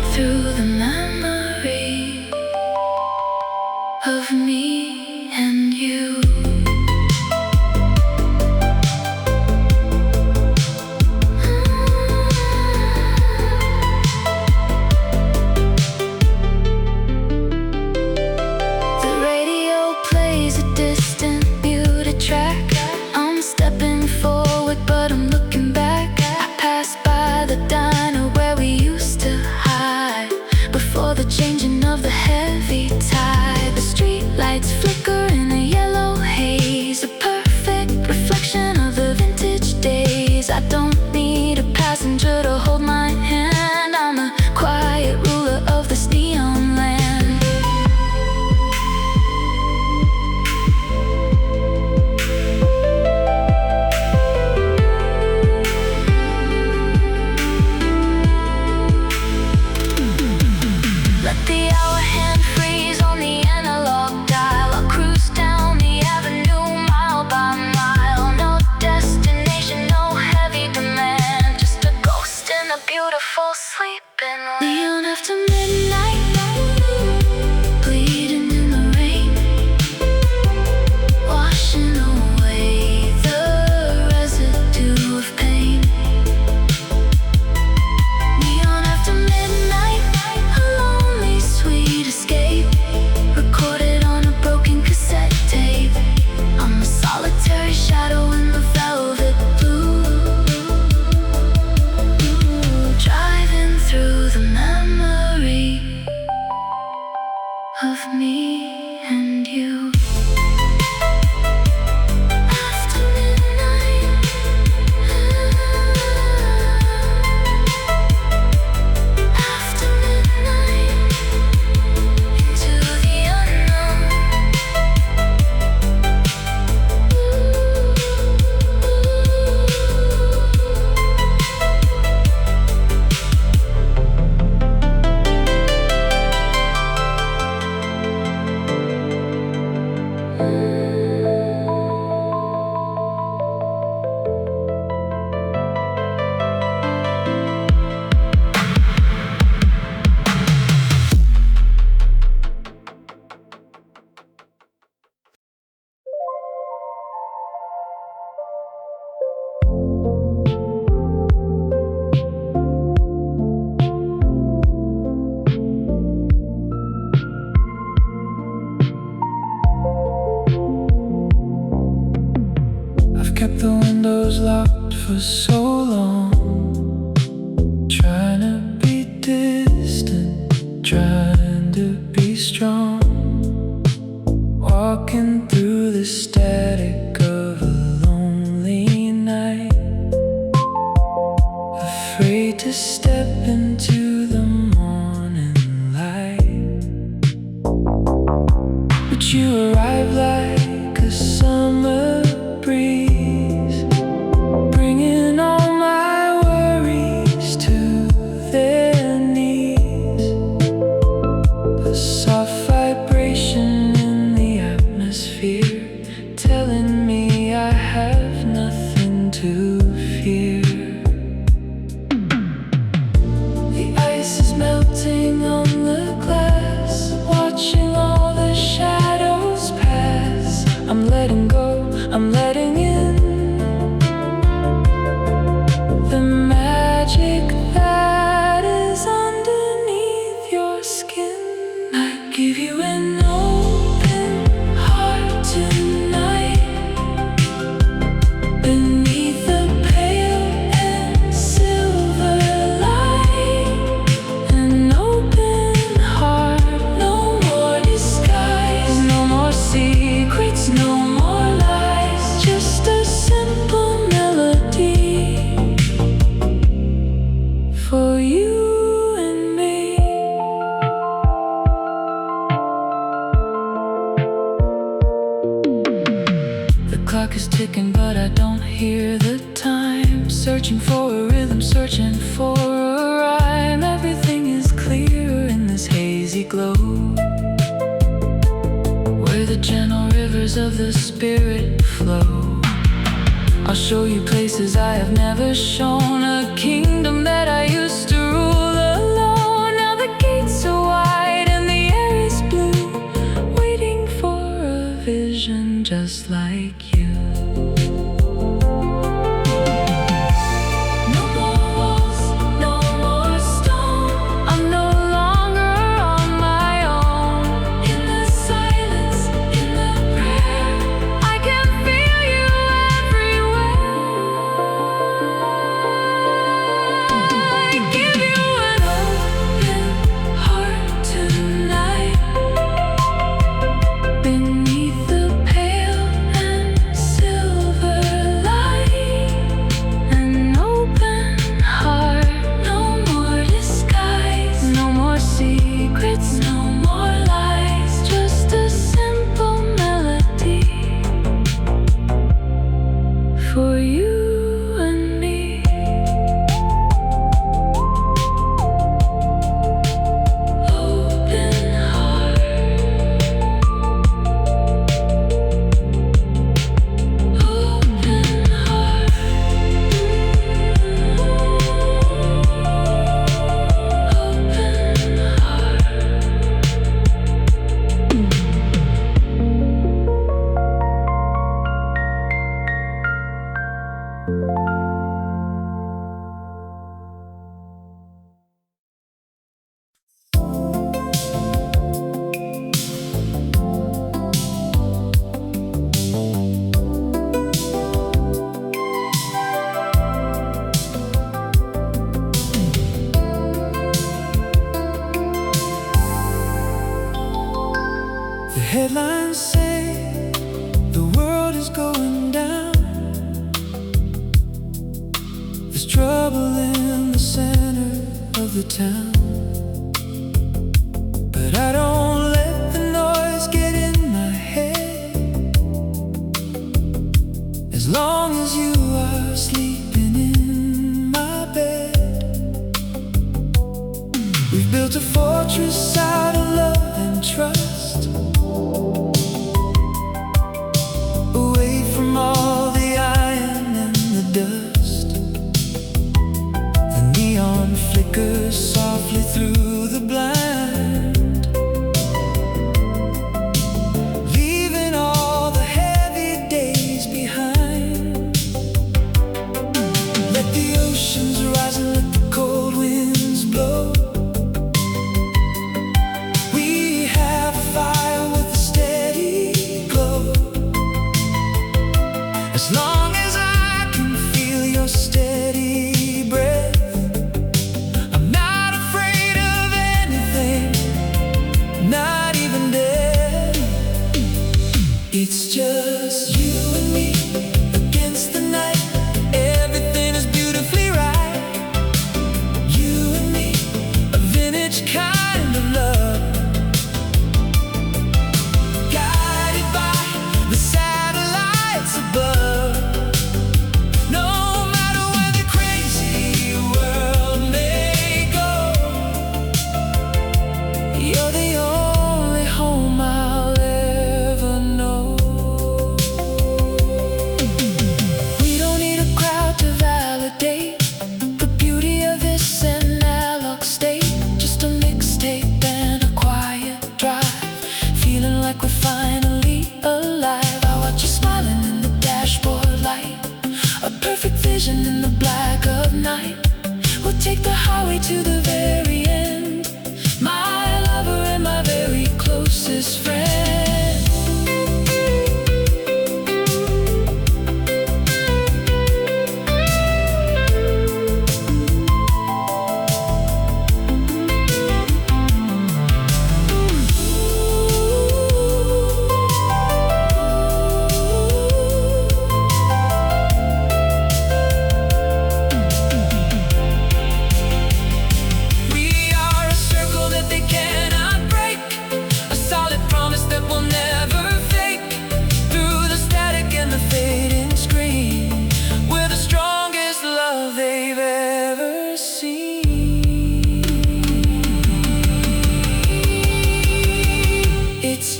so long, trying to be distant, trying to be strong, walking through the static of a lonely night, afraid to step into the morning light. But you arrive like a summer breeze, bringing all my worries to their knees. A soft vibration in the atmosphere, telling me I have nothing to fear. The ice is melting on the glass, watching all the shadows pass. I'm letting go, I'm letting in the magic that is underneath your skin. I give you an open heart tonight, beneath the pale and silver light. An open heart, no more disguise, no more secrets, no more lies, just a simple melody for you and me. The clock is ticking, but I don't hear the time. Searching for a rhythm, searching for a rhyme. Everything is clear in this hazy glow, where the gentle rivers of the spirit flow. I'll show you places I have never shown, a kingdom that I used to rule alone. Now the gates are wide and the air is blue, waiting for a vision just like you. No more walls, no more stone. I'm no longer on my own. In the silence, in the prayer, I can feel you everywhere. I give you an open heart tonight, beneath the pale and silver light. An open heart, no more disguise, no more secrets, no more lies, just a simple melody for you and me. Open heart, open heart, open The headlines say the world is going down. There's trouble in the center of the town, but I don't let the noise get in my head. As long as you are sleeping in my bed, we've built a fortress out of love and trust, away from all the iron and the dust. The neon flickers softly through the blind, leaving all the heavy days behind. Let the oceans rise and let the cold winds blow. We have a fire with a steady glow. As long as I can feel your stay, night. We'll take the highway to the very end, my lover and my very closest friend.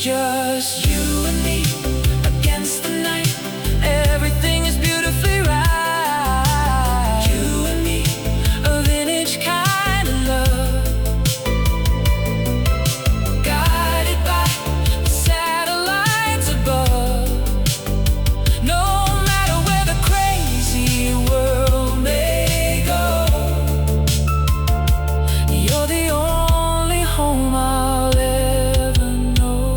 Just you and me against the night. Everything is beautifully right. You and me, a vintage kind of love, guided by the satellites above. No matter where the crazy world may go, you're the only home I'll ever know.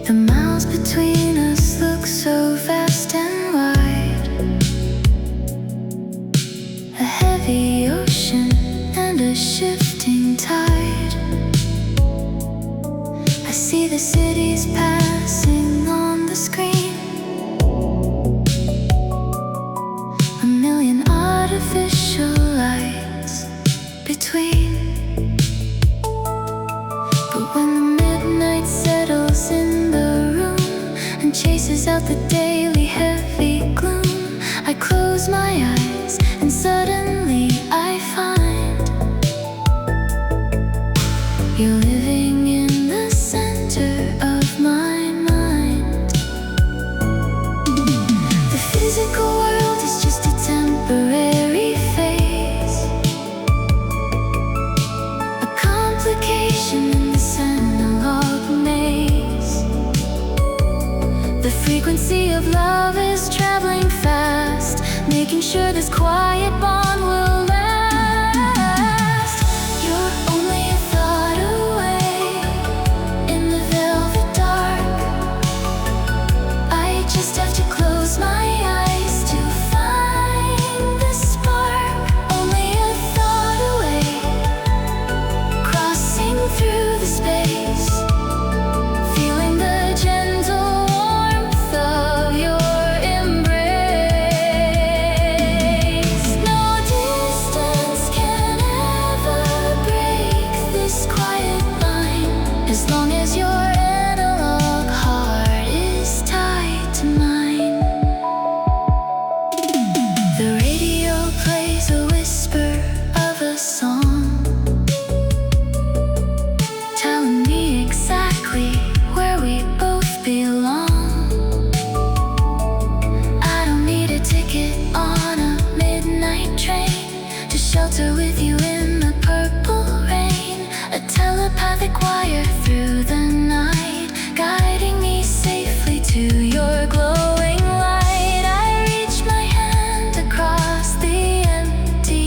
The miles between us look so vast and wide, a heavy ocean and a shifting tide. I see the cities passing on the screen, a million artificial lights between. But when the midnight settles in the room and chases out the daily heavy gloom, I close my eyes and suddenly I find you're living in the center of my mind. The physical world is just a temporary phase, a complication in this analog maze. The frequency of love is traveling fast, making sure this quiet bond will last. You're only a thought away in the velvet dark. I just have to close my eyes to find the spark. Only a thought away, crossing through the space, feeling the gentle warmth of your embrace. No distance can ever break this quiet line, as long as your analog heart is tied to mine. The radio plays a whisper of a song, telling me exactly where we both belong. I don't need a ticket on a midnight train to shelter with you in the purple rain. A telepathic wire through the night, guiding me safely to your glowing light. I reach my hand across the empty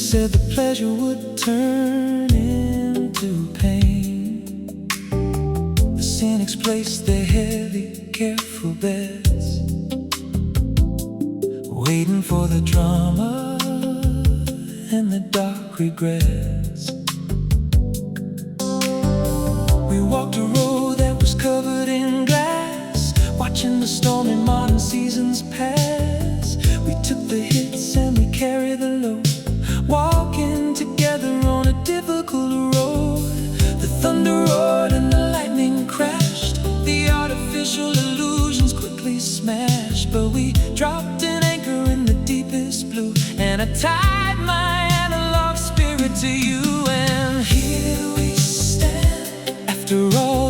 said the pleasure would turn into pain. The cynics placed their heavy, careful bets, waiting for the drama and the dark regrets. We walked a road that was covered in glass, watching the stormy modern seasons pass. We took the hits and we carried the load, walking together on a difficult road. The thunder roared and the lightning crashed, the artificial illusions quickly smashed. But we dropped an anchor in the deepest blue, and I tied my analog spirit to you. And here we stand, after all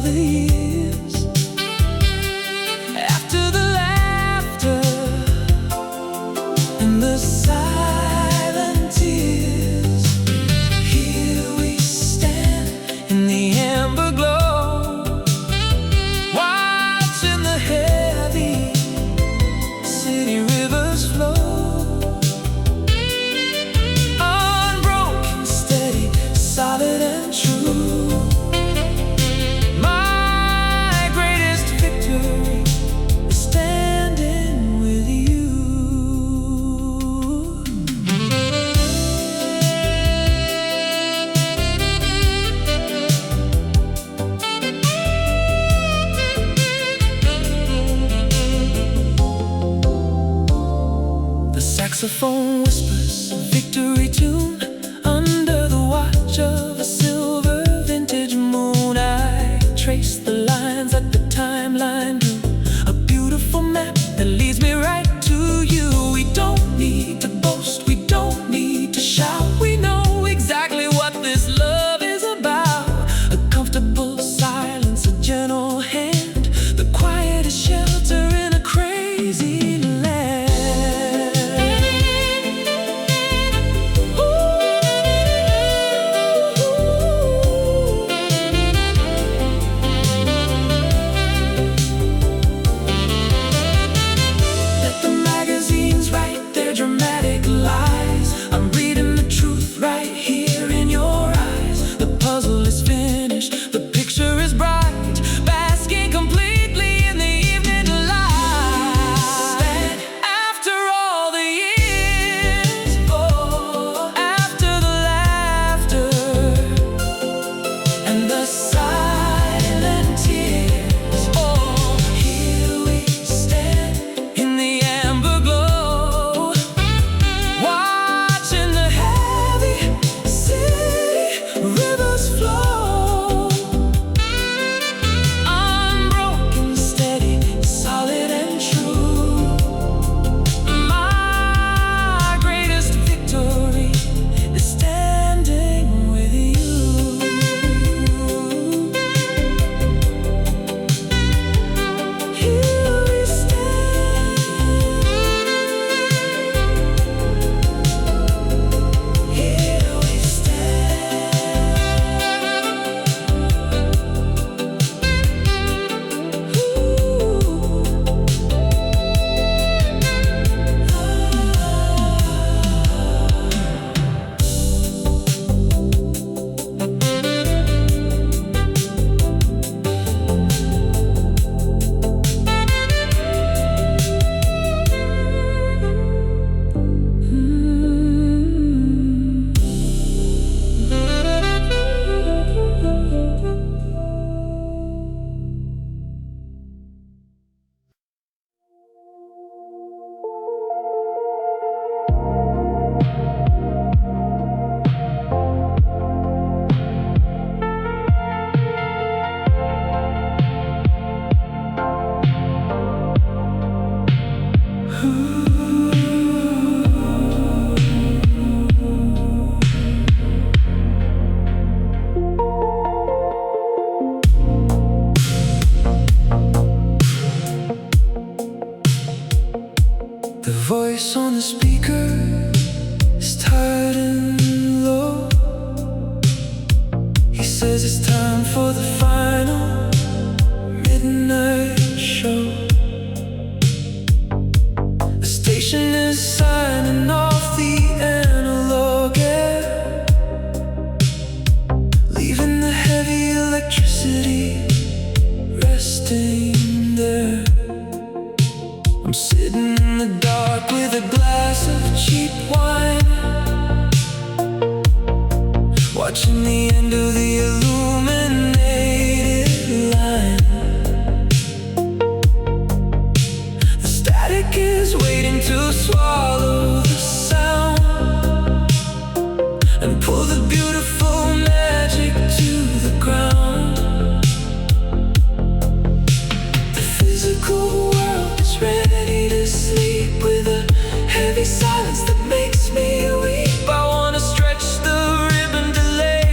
watching the end of the illuminated line. The static is waiting to swallow the sound and pull the beautiful magic to the ground. The physical world is ready to sleep with a heavy silence that makes me weep. I wanna stretch the ribbon, delay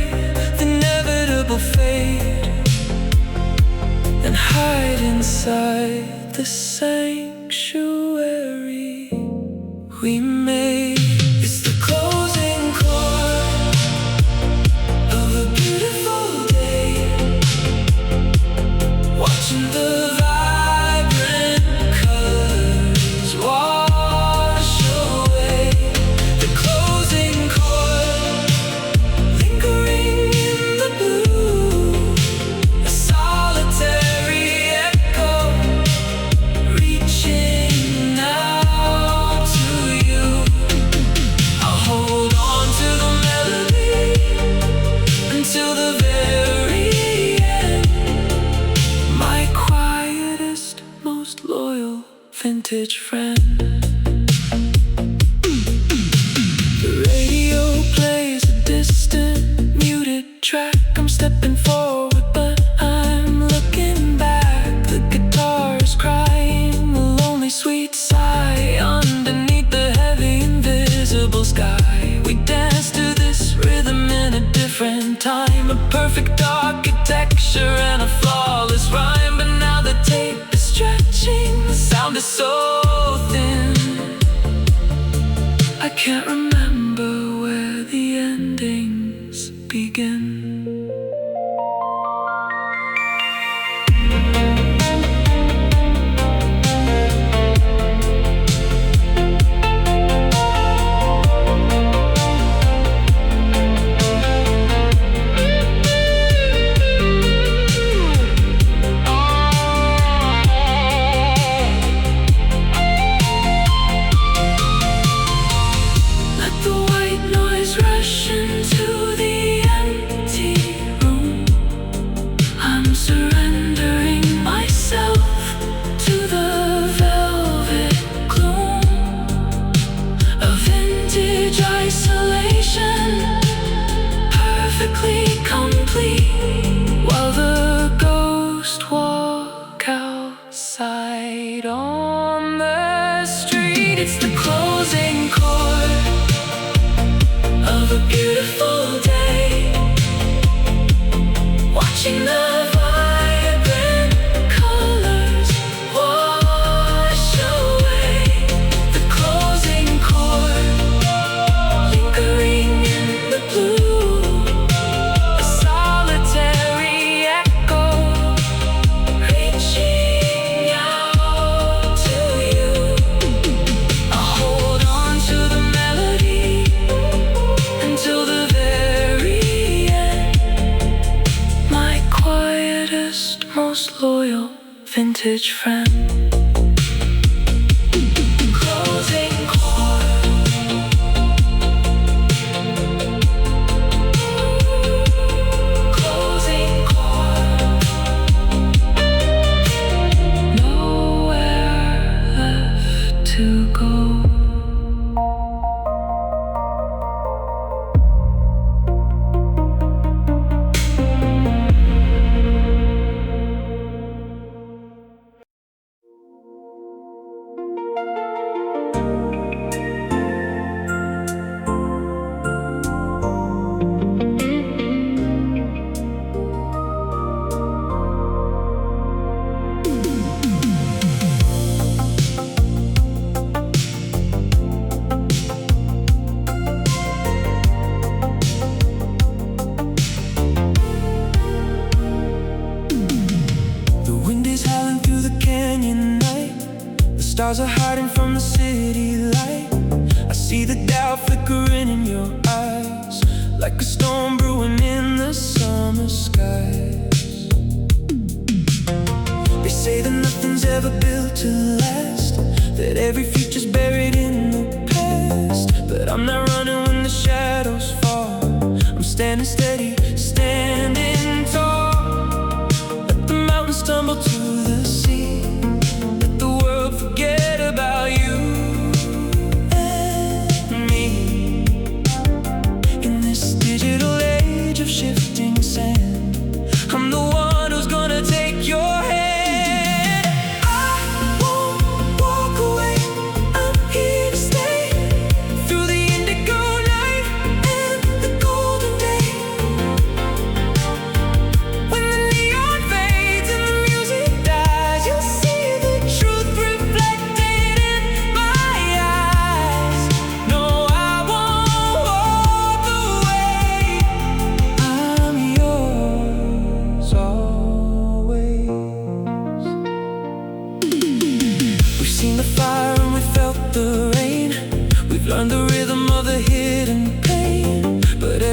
the inevitable fate, and hide inside the sanctuary we made. It's the closing chord of a beautiful day, watching the vibrant colors wash away. The closing chord, lingering in the blue, a solitary echo reaching out to you. I'll hold on to the melody until the very end, my quietest, most loyal vintage friend. The radio plays a distant, muted track. I'm stepping forward, but I'm looking back. The guitar is crying a lonely, sweet sigh underneath the heavy, invisible sky. We dance to this rhythm in a different time, a perfect architecture and a flawless rhyme. But now the tape is stretching, the sound is so thin, I can't remember where the endings begin. Let the white noise rush into the empty room. I'm surrendering myself to the velvet gloom, a vintage isolation, perfectly complete, while the ghosts walk outside on the street. It's the closing chord of a beautiful day, watching the vibrant colors wash away. The closing chord, lingering in the blue, a solitary echo reaching out to you. I'll hold on to the melody until the very end, my quietest, most loyal vintage friend. Closing chord, closing chord, nowhere left to go. The wind is howling through the canyon night. The stars are hiding from the city light. I see the doubt flickering in your eyes, like a storm brewing in the summer skies. They say that nothing's ever built to last, that every future's buried in the past. But I'm not running when the shadows fall, I'm standing steady, standing tall. Let the mountains tumble to the sea. Let the world forget about you and me. In this digital age of shifting sand, I'm the one who's gonna take your hand.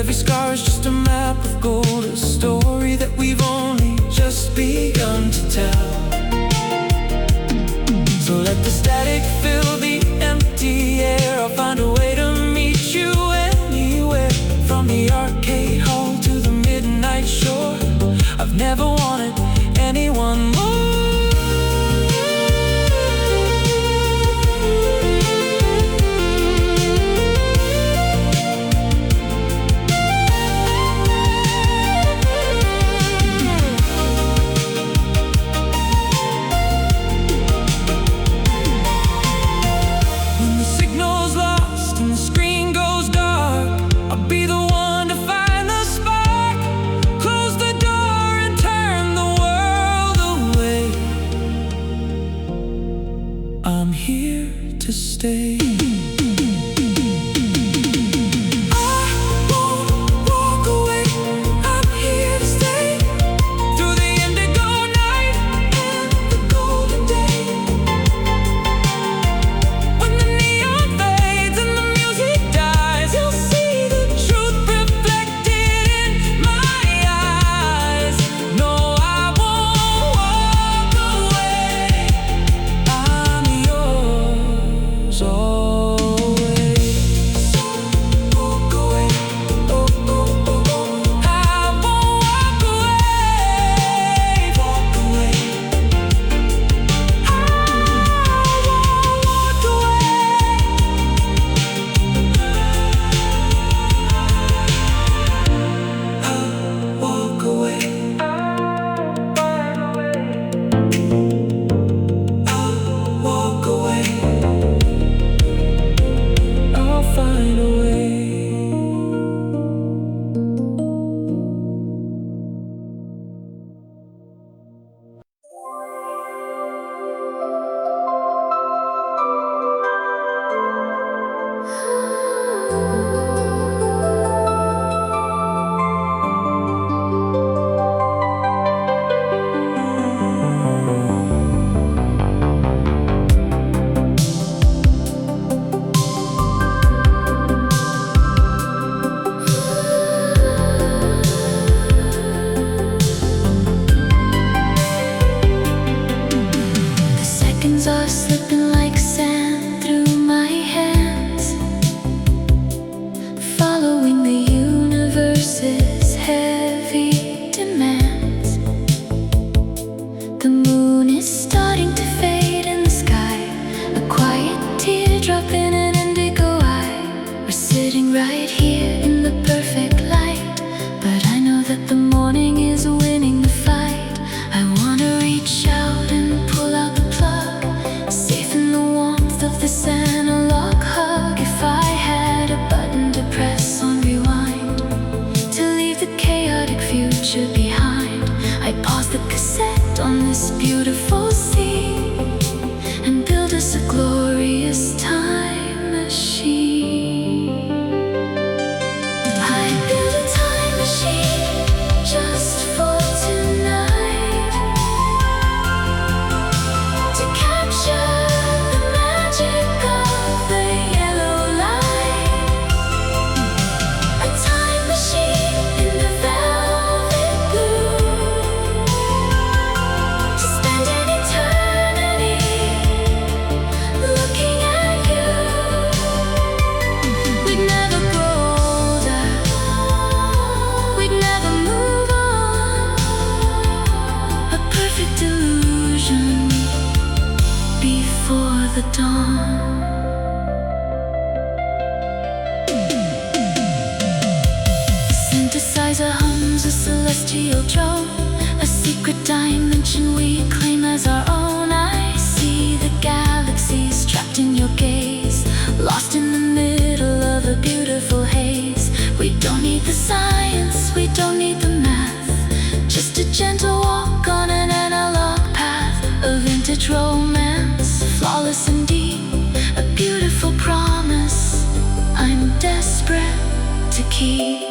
Every scar is just a map of gold, a story that we've only just begun to tell. So let the static fill the empty air. I'll find a way to meet you anywhere, from the arcade hall to the midnight shore. I've never wanted anyone more. I'm here to stay. The cassette on this beautiful sea and build us a glorious time machine. I build a time machine just for tonight, to capture the magic of the yellow light. A time machine in the velvet blue, to spend any geodrome, a secret dimension we claim as our own. I see the galaxies trapped in your gaze, lost in the middle of a beautiful haze. We don't need the science, we don't need the math, just a gentle walk on an analog path, a vintage romance, flawless and deep, a beautiful promise I'm desperate to keep.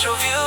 Retro view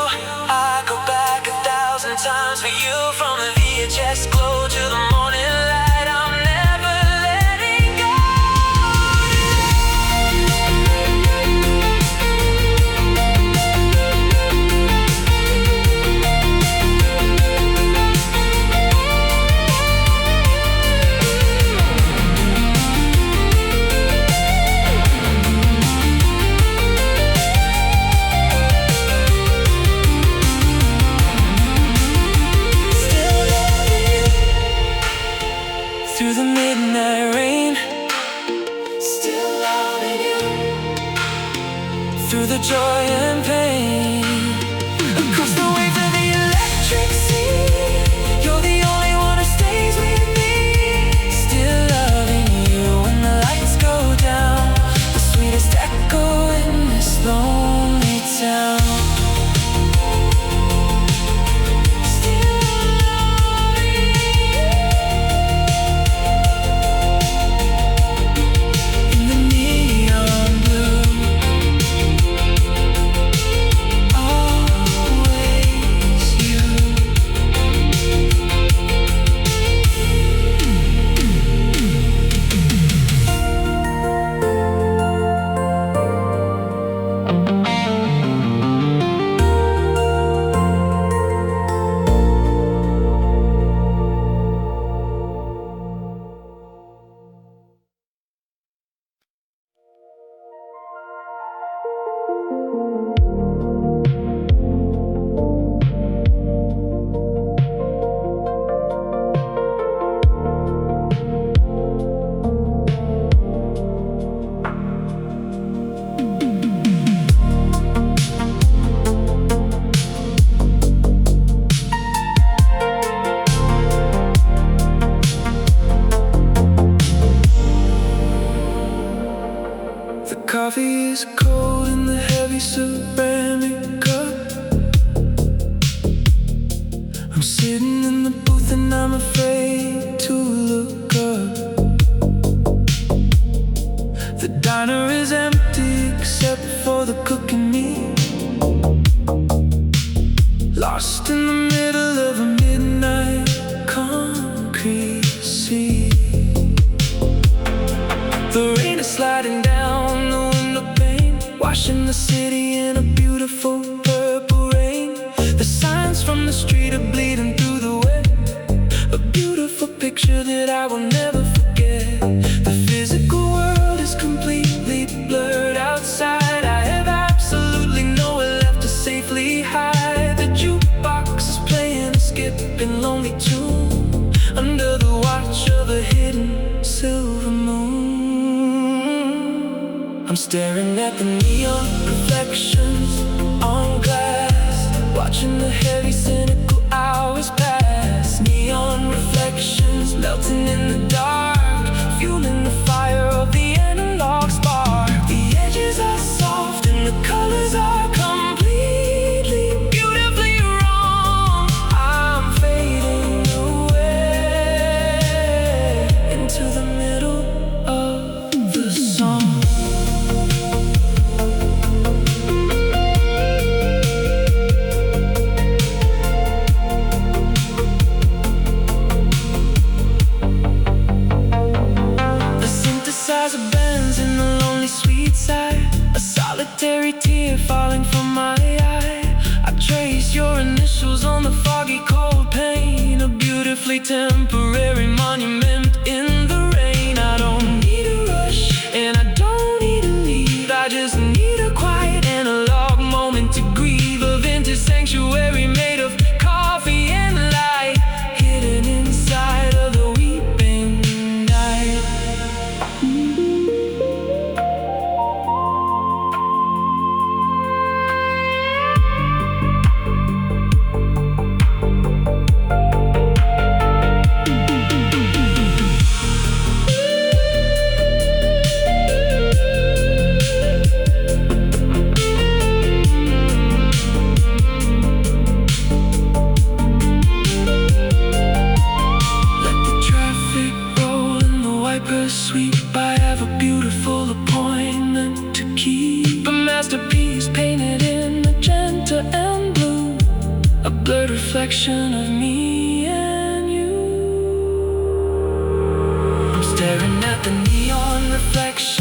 sitting in the booth and I'm afraid to look up. The diner is empty except for the cook and me, lost in the middle of a midnight concrete sea. The rain is sliding down the window pane, washing the city in a beautiful purple rain. The signs from the street are bleeding through the wet, a beautiful picture that I will never forget. The physical world is completely blurred outside. I have absolutely nowhere left to safely hide. The jukebox is playing a skipping lonely tune under the watch of a hidden silver moon. I'm staring at the neon reflections on glass, watching the heavy cynical hours pass. Neon reflections melting in the dark, fueling the fire of the analog spark. The edges are soft and the colors are completely, beautifully wrong. I'm fading away into the middle of the song. Bends in the lonely sweet side, a solitary tear falling from my eye. I trace your initials on the foggy cold pane, a beautifully temporary monument in the rain. I don't need a rush and I don't need to leave, I just need a quiet analog moment to grieve. A vintage sanctuary made of coffee and light, hidden inside of the weeping night. Sweep, I have a beautiful appointment to keep. A masterpiece painted in magenta and blue, a blurred reflection of me and you. I'm staring at the neon reflection